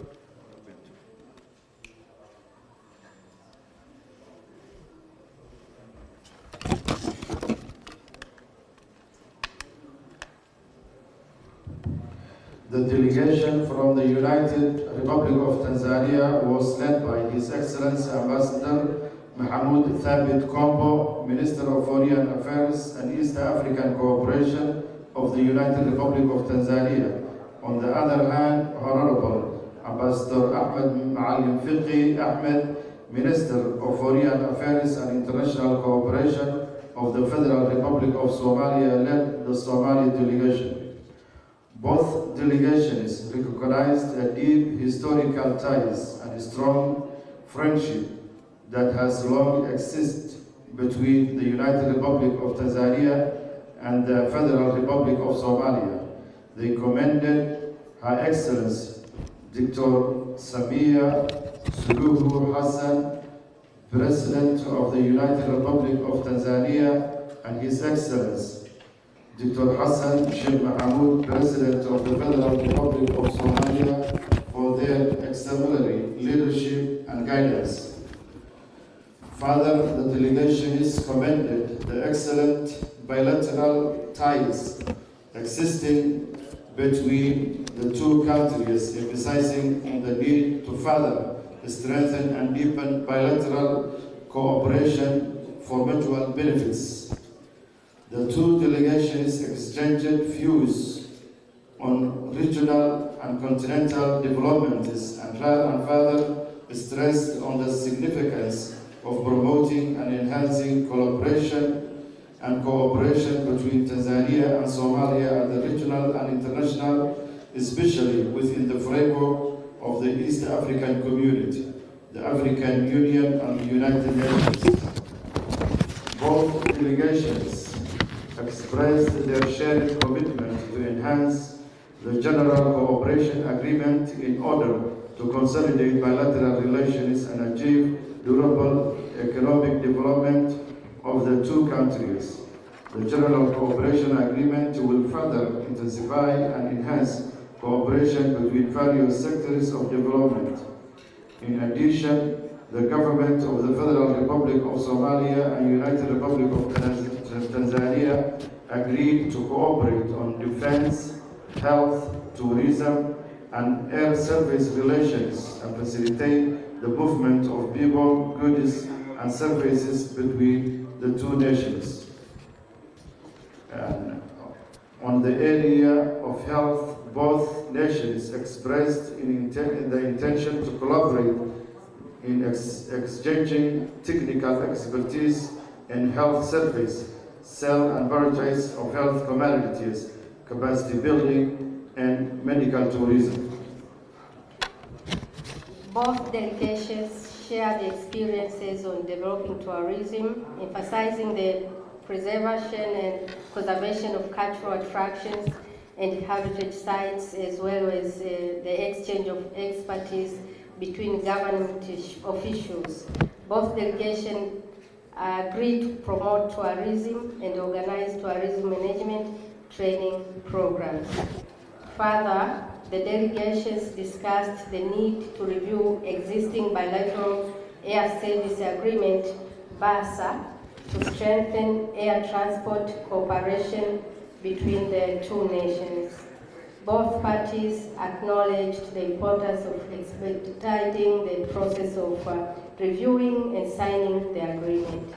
The delegation from the United Republic of Tanzania was led by His Excellency Ambassador Mahmoud Thabit Kombo, Minister of Foreign Affairs and East African Cooperation of the United Republic of Tanzania. On the other hand, Honorable Ambassador Ahmed Maalim Fiqi Ahmed, Minister of Foreign Affairs and International Cooperation of the Federal Republic of Somalia, led the Somali delegation. Both delegations recognized a deep historical ties and a strong friendship that has long existed between the United Republic of Tanzania and the Federal Republic of Somalia. They commended Her Excellency Dr. Samia Suluhu Hassan, President of the United Republic of Tanzania, and His Excellency Dr. Hassan Sheikh Mahmoud, President of the Federal Republic of Somalia, for their exemplary leadership and guidance. Further, the delegation commended the excellent bilateral ties existing between the two countries, emphasizing on the need to further strengthen and deepen bilateral cooperation for mutual benefits. The two delegations exchanged views on regional and continental developments and further stressed on the significance of promoting and enhancing collaboration and cooperation between Tanzania and Somalia at the regional and international, especially within the framework of the East African Community, the African Union and the United Nations. Both delegations expressed their shared commitment to enhance the General Cooperation Agreement in order to consolidate bilateral relations and achieve durable economic development of the two countries. The General Cooperation Agreement will further intensify and enhance cooperation between various sectors of development. In addition, the government of the Federal Republic of Somalia and United Republic of Tanzania agreed to cooperate on defense, health, tourism, and air service relations and facilitate the movement of people, goods, and services between the two nations. And on the area of health, both nations expressed the intention to collaborate in exchanging technical expertise in health service, sale and purchase of health commodities, capacity building, and medical tourism. Both delegations shared experiences on developing tourism, emphasizing the preservation and conservation of cultural attractions and heritage sites, as well as the exchange of expertise between government officials. Both delegations agreed to promote tourism and organize tourism management training programs. Further, the delegations discussed the need to review existing bilateral air service agreement, BASA, to strengthen air transport cooperation between the two nations. Both parties acknowledged the importance of expediting the process of reviewing and signing the agreement.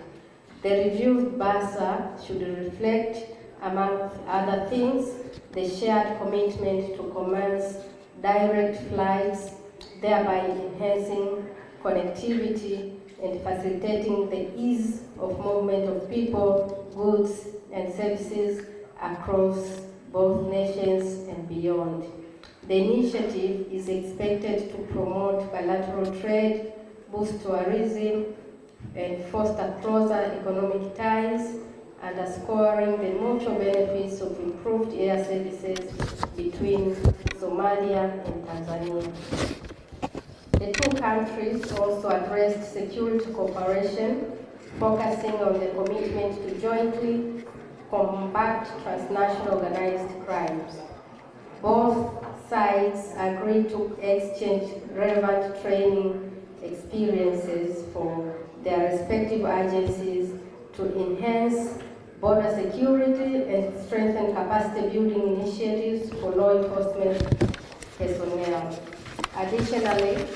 The reviewed BASA should reflect, among other things, the shared commitment to commence direct flights, thereby enhancing connectivity and facilitating the ease of movement of people, goods, and services across both nations and beyond. The initiative is expected to promote bilateral trade, boost tourism, and foster closer economic ties, underscoring the mutual benefits of improved air services between Somalia and Tanzania. The two countries also addressed security cooperation, focusing on the commitment to jointly combat transnational organized crimes. Both sides agreed to exchange relevant training experiences for their respective agencies to enhance border security and strengthen capacity building initiatives for law enforcement personnel. Additionally,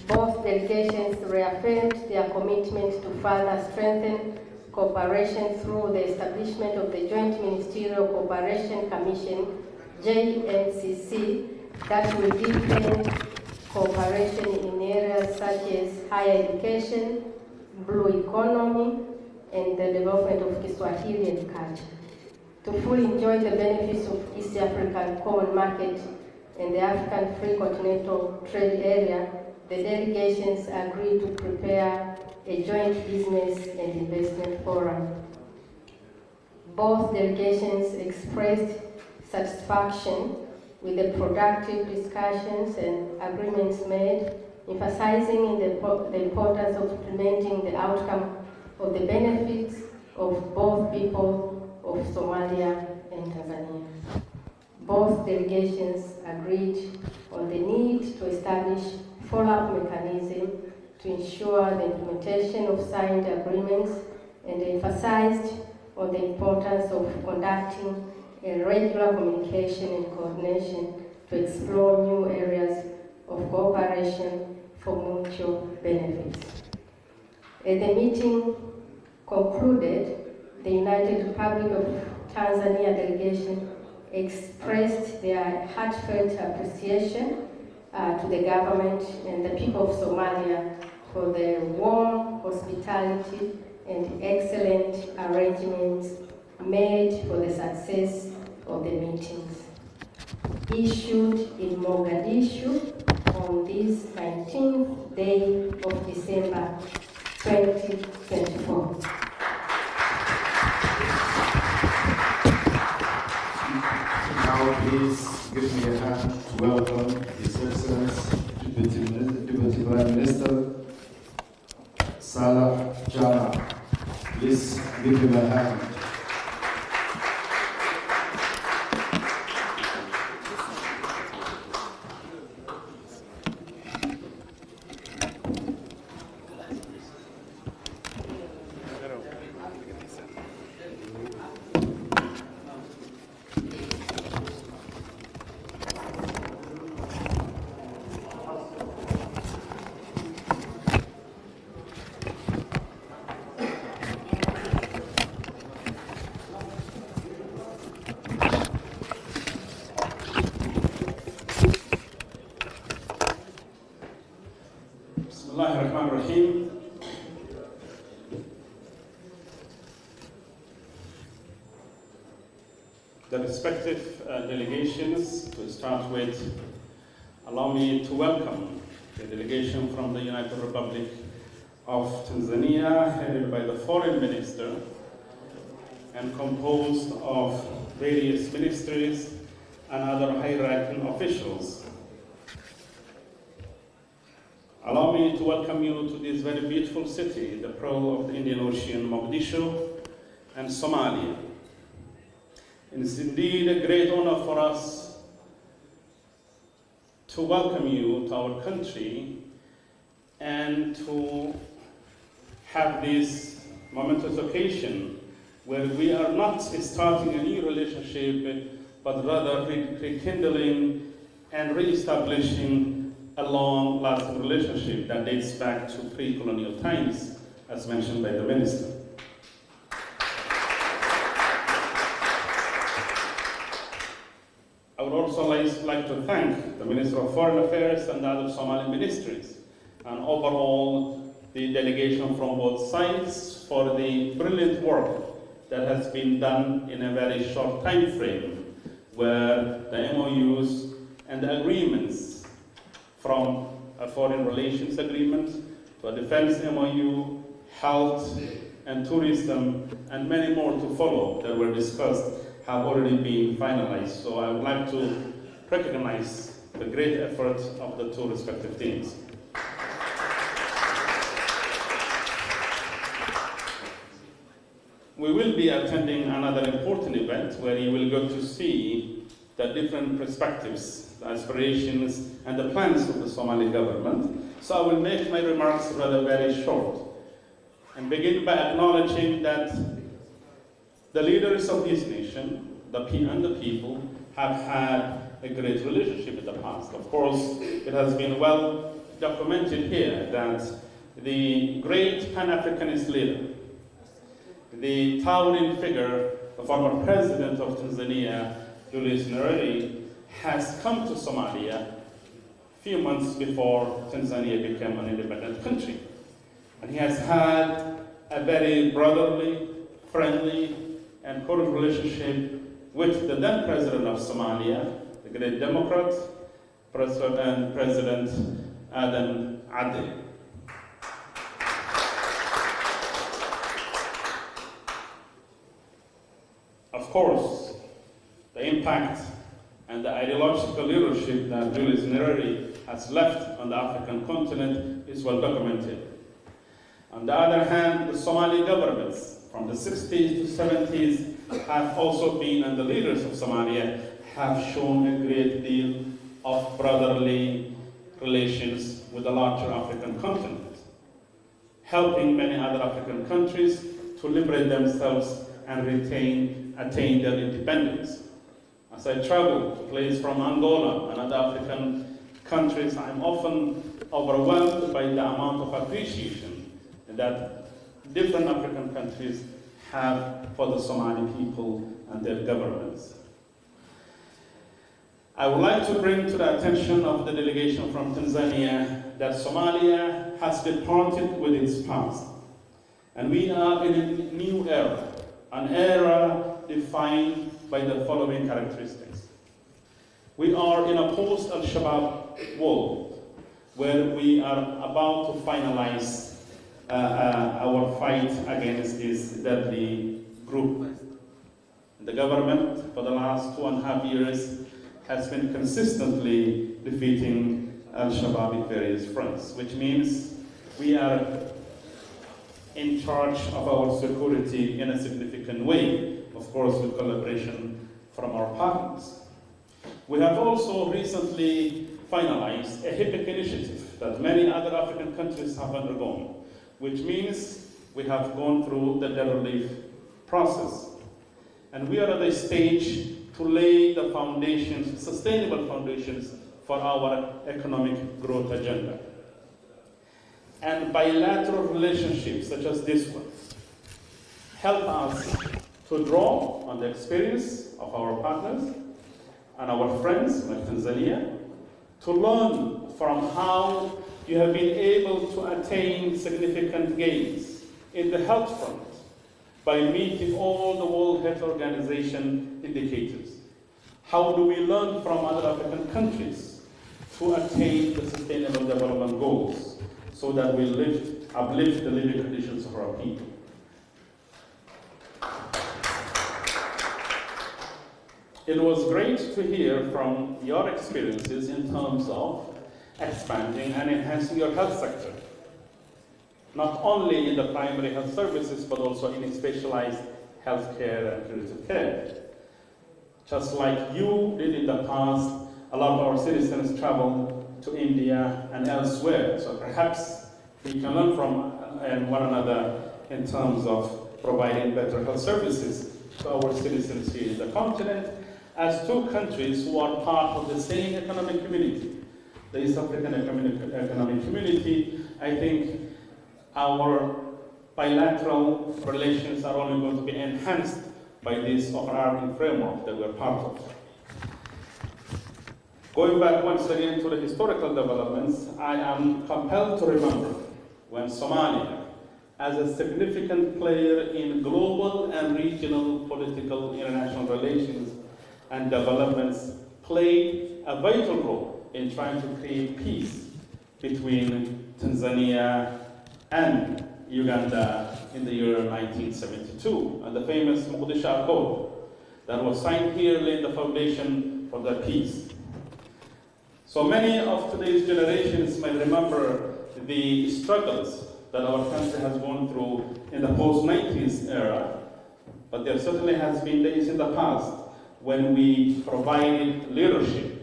both delegations reaffirmed their commitment to further strengthen cooperation through the establishment of the Joint Ministerial Cooperation Commission, JMCC, that will deepen cooperation in areas such as higher education, blue economy, and the development of Kiswahili and culture. To fully enjoy the benefits of East African Common Market and the African Free Continental Trade Area, the delegations agreed to prepare a joint business and investment forum. Both delegations expressed satisfaction with the productive discussions and agreements made, emphasizing the importance of implementing the outcome of the benefits of both people of Somalia and Tanzania. Both delegations agreed on the need to establish follow-up mechanism to ensure the implementation of signed agreements and emphasized on the importance of conducting a regular communication and coordination to explore new areas of cooperation for mutual benefits. As the meeting concluded, the United Republic of Tanzania delegation expressed their heartfelt appreciation to the government and the people of Somalia for their warm hospitality and excellent arrangements made for the success of the meetings. Issued in Mogadishu on this 19th day of December 2024. Now please give me a hand to welcome His Excellency Deputy Prime Minister Salah Jama. Please give him a hand. Bismillahirrahmanirrahim. The respective delegations, to start with, allow me to welcome the delegation from the United Republic of Tanzania, headed by the Foreign Minister and composed of various ministries and other high-ranking officials. Allow me to welcome you to this very beautiful city, the pearl of the Indian Ocean, Muqdisho, and Somalia. It is indeed a great honor for us to welcome you to our country and to have this momentous occasion where we are not starting a new relationship, but rather rekindling and re-establishing a long-lasting relationship that dates back to pre-colonial times, as mentioned by the Minister. I would also like to thank the Minister of Foreign Affairs and the other Somali ministries, and overall the delegation from both sides for the brilliant work that has been done in a very short time frame, where the MOUs and the agreements, from a foreign relations agreement to a defense MOU, health and tourism, and many more to follow that were discussed, have already been finalized. So I would like to recognize the great effort of the two respective teams. We will be attending another important event where you will go to see the different perspectives, the aspirations, and the plans of the Somali government. So I will make my remarks rather very short and begin by acknowledging that the leaders of this nation, and the people, have had a great relationship in the past. Of course, it has been well documented here that the great Pan-Africanist leader, the towering figure, the former president of Tanzania, Julius Nyerere, has come to Somalia a few months before Tanzania became an independent country. And he has had a very brotherly, friendly, and cordial relationship with the then president of Somalia, the great Democrat, President Adam Adel. Of course, the impact and the ideological leadership that Julius Nyerere has left on the African continent is well documented. On the other hand, the Somali governments from the 60s to 70s have also been, and the leaders of Somalia have shown a great deal of brotherly relations with the larger African continent, helping many other African countries to liberate themselves and attain their independence. As I travel to places from Angola and other African countries, I'm often overwhelmed by the amount of appreciation that different African countries have for the Somali people and their governments. I would like to bring to the attention of the delegation from Tanzania that Somalia has departed with its past, and we are in a new era, an era defined by the following characteristics. We are in a post-Al-Shabaab world where we are about to finalize our fight against this deadly group. The government for the last 2.5 years has been consistently defeating Al-Shabaab in various fronts, which means we are in charge of our security in a significant way, of course with collaboration from our partners. We have also recently finalized a HIPC initiative that many other African countries have undergone, which means we have gone through the debt relief process. And we are at a stage to lay the foundations, sustainable foundations, for our economic growth agenda. And bilateral relationships such as this one help us to draw on the experience of our partners and our friends like Tanzania, to learn from how you have been able to attain significant gains in the health front by meeting all the World Health Organization indicators. How do we learn from other African countries to attain the Sustainable Development Goals so that we uplift the living conditions of our people? It was great to hear from your experiences in terms of expanding and enhancing your health sector, not only in the primary health services, but also in specialized healthcare and curative care. Just like you did in the past, a lot of our citizens travel to India and elsewhere, so perhaps we can learn from one another in terms of providing better health services to our citizens here in the continent, as two countries who are part of the same economic community, the East African Economic Community. I think our bilateral relations are only going to be enhanced by this overarching framework that we're part of. Going back once again to the historical developments, I am compelled to remember when Somalia, as a significant player in global and regional political international relations and developments, played a vital role in trying to create peace between Tanzania and Uganda in the year 1972, and the famous Muqdisho Accord that was signed here laid the foundation for that peace. So many of today's generations may remember the struggles that our country has gone through in the post-90s era, but there certainly has been days in the past when we provided leadership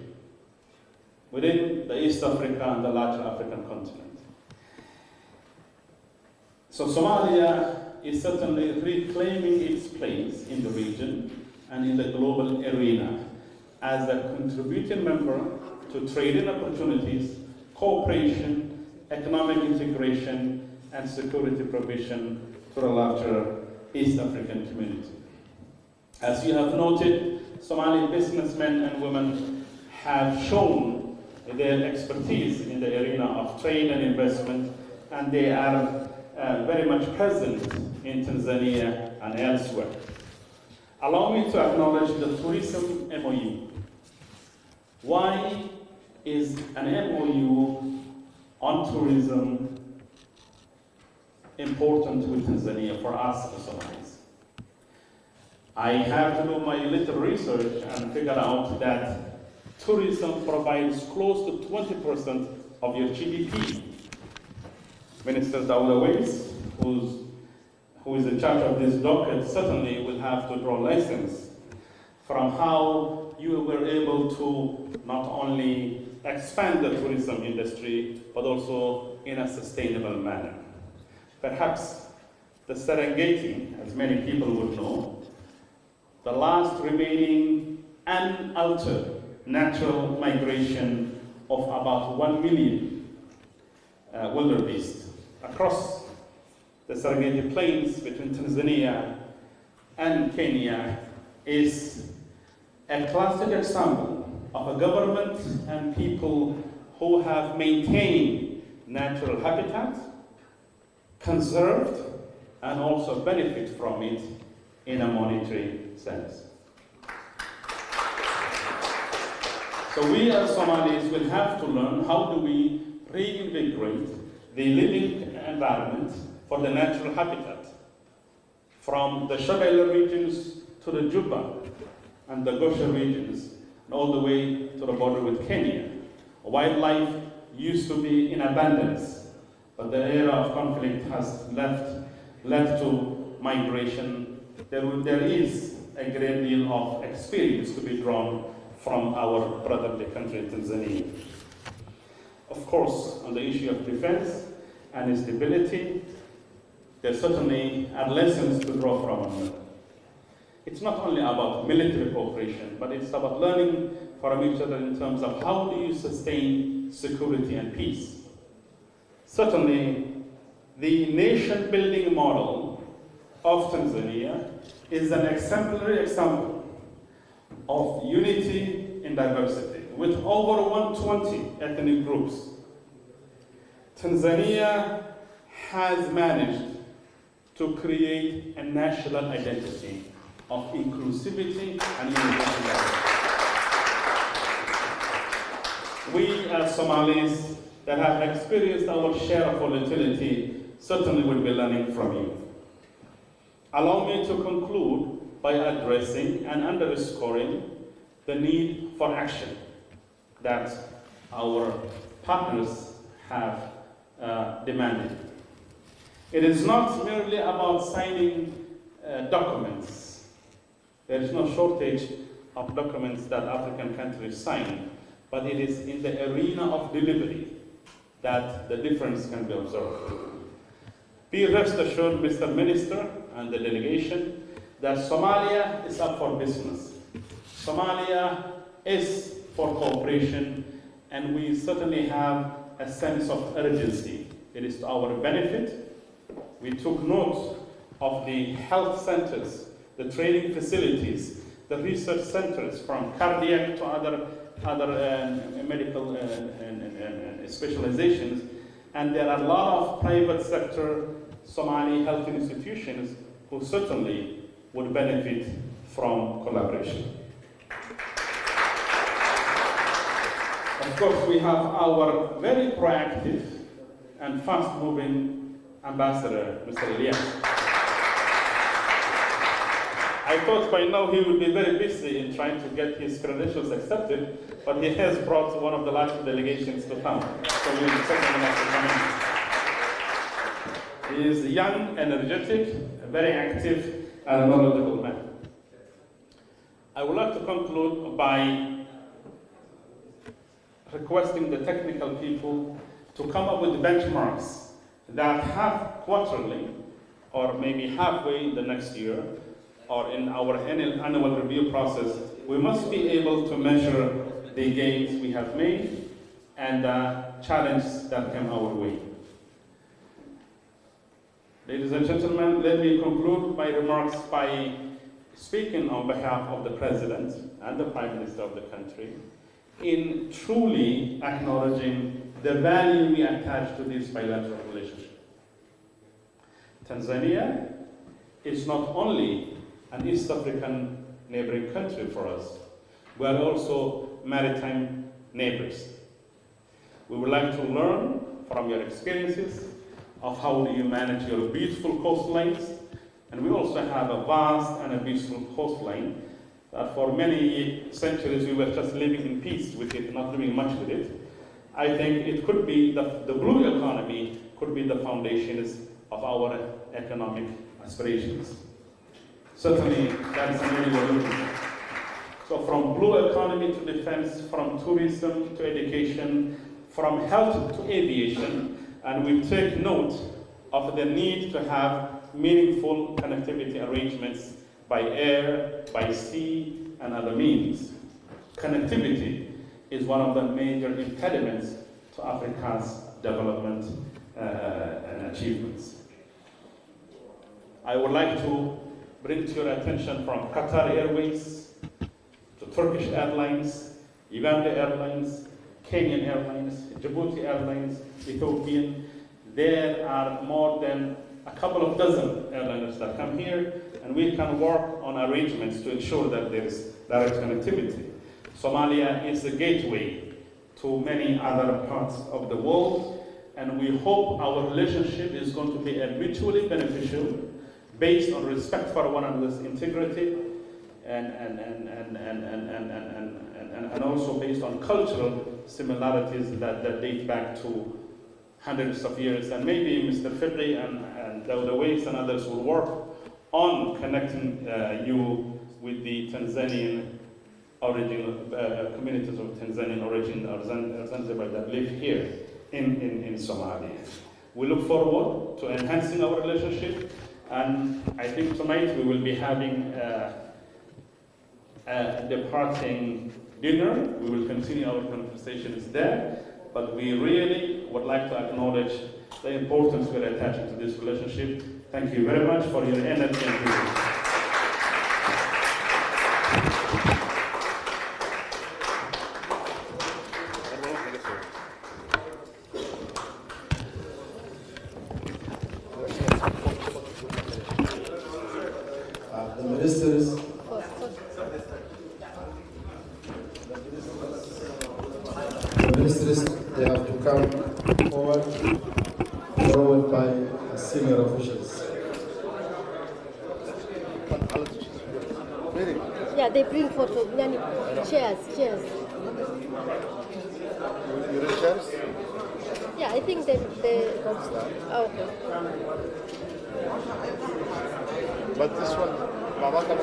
within the East Africa and the larger African continent. So Somalia is certainly reclaiming its place in the region and in the global arena as a contributing member to trading opportunities, cooperation, economic integration, and security provision to the larger East African community. As you have noted, Somali businessmen and women have shown their expertise in the arena of trade and investment, and they are very much present in Tanzania and elsewhere. Allow me to acknowledge the tourism MOU. Why is an MOU on tourism important with Tanzania for us as Somalis? I have to do my little research and figure out that tourism provides close to 20% of your GDP. Minister dhowaada, who is in charge of this docket, certainly will have to draw lessons from how you were able to not only expand the tourism industry, but also in a sustainable manner. Perhaps the Serengeti, as many people would know, the last remaining unaltered natural migration of about 1 million wildebeest across the Serengeti Plains between Tanzania and Kenya is a classic example of a government and people who have maintained natural habitat, conserved, and also benefit from it in a monetary sense. So we as Somalis will have to learn how do we reinvigorate the living environment for the natural habitat, from the Shabelle regions to the Juba and the Gosha regions, and all the way to the border with Kenya. Wildlife used to be in abundance, but the era of conflict has led to migration. There is a great deal of experience to be drawn from our brotherly country, Tanzania. Of course, on the issue of defense and stability, there certainly are lessons to draw from. It's not only about military cooperation, but it's about learning from each other in terms of how do you sustain security and peace. Certainly, the nation-building model of Tanzania is an exemplary example of unity in diversity. With over 120 ethnic groups, Tanzania has managed to create a national identity of inclusivity and universal. We as Somalis that have experienced our share of volatility certainly will be learning from you. Allow me to conclude by addressing and underscoring the need for action that our partners have demanded. It is not merely about signing documents. There is no shortage of documents that African countries sign, but it is in the arena of delivery that the difference can be observed. Be rest assured, Mr. Minister and the delegation, that Somalia is up for business. Somalia is for cooperation, and we certainly have a sense of urgency. It is to our benefit. We took note of the health centers, the training facilities, the research centers, from cardiac to other medical specializations, and there are a lot of private sector Somali health institutions who certainly would benefit from collaboration. Of course, we have our very proactive and fast-moving ambassador, Mr. Elias. I thought by now he would be very busy in trying to get his credentials accepted, but he has brought one of the largest delegations to town. So we certainly have to come in. He is young, energetic, very active, and a knowledgeable man. I would like to conclude by requesting the technical people to come up with benchmarks that have quarterly, or maybe halfway in the next year, or in our annual review process, we must be able to measure the gains we have made and the challenges that came our way. Ladies and gentlemen, let me conclude my remarks by speaking on behalf of the President and the Prime Minister of the country in truly acknowledging the value we attach to this bilateral relationship. Tanzania is not only an East African neighboring country for us, we are also maritime neighbors. We would like to learn from your experiences of how do you manage your beautiful coastlines, and we also have a vast and a beautiful coastline that for many centuries we were just living in peace with it, not doing much with it. I think it could be the blue economy could be the foundations of our economic aspirations. Certainly, that's an area we're looking at. So from blue economy to defense, from tourism to education, from health to aviation, and we take note of the need to have meaningful connectivity arrangements by air, by sea, and other means. Connectivity is one of the major impediments to Africa's development and achievements. I would like to bring to your attention from Qatar Airways to Turkish Airlines, Uganda Airlines, Kenyan Airlines, Djibouti Airlines, Ethiopian. There are more than a couple of dozen airliners that come here, and we can work on arrangements to ensure that there is direct connectivity. Somalia is the gateway to many other parts of the world, and we hope our relationship is going to be mutually beneficial, based on respect for one another's integrity, and also based on cultural similarities that date back to hundreds of years. And maybe Mr. Fiqi and the ways and others will work on connecting you with the Tanzanian original communities of Tanzanian origin or Zanzibar that live here in Somalia. We look forward to enhancing our relationship, and I think tonight we will be having a departing dinner. We will continue our conversations there, but we really would like to acknowledge the importance we're attaching to this relationship. Thank you very much for your energy and vision. The ministers, they have to come forward, followed by senior officials. Yeah, they bring photo, chairs. You need chairs? Yeah, I think they oh, okay. But this one, Mama can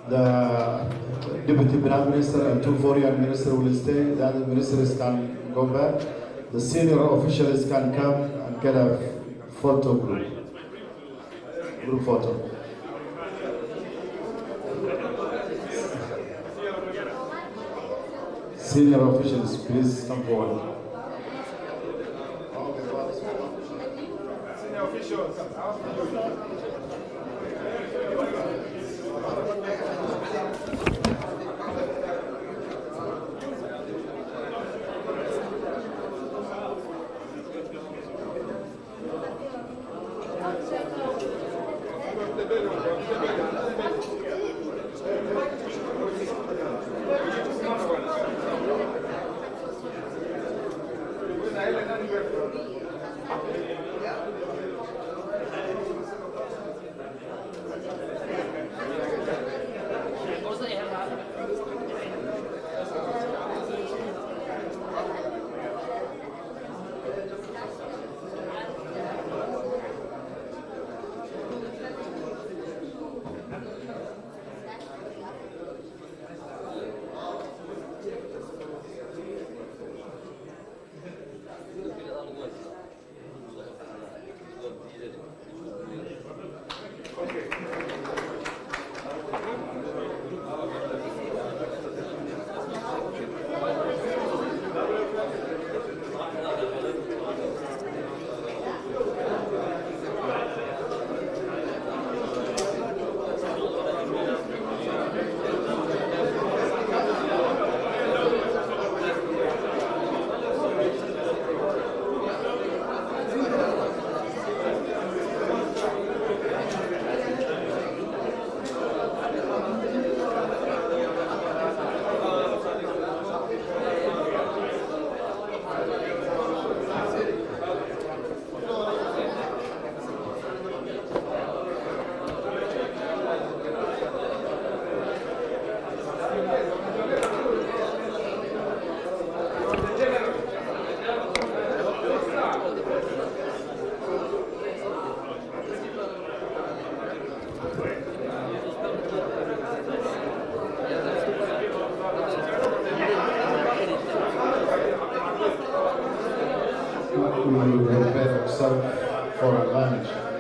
The Deputy Prime Minister and two foreign ministers will stay. The other ministers can go back. The senior officials can come and get a photo group photo. Senior officials, please come forward. Senior officials. We will prepare ourselves for a lunch.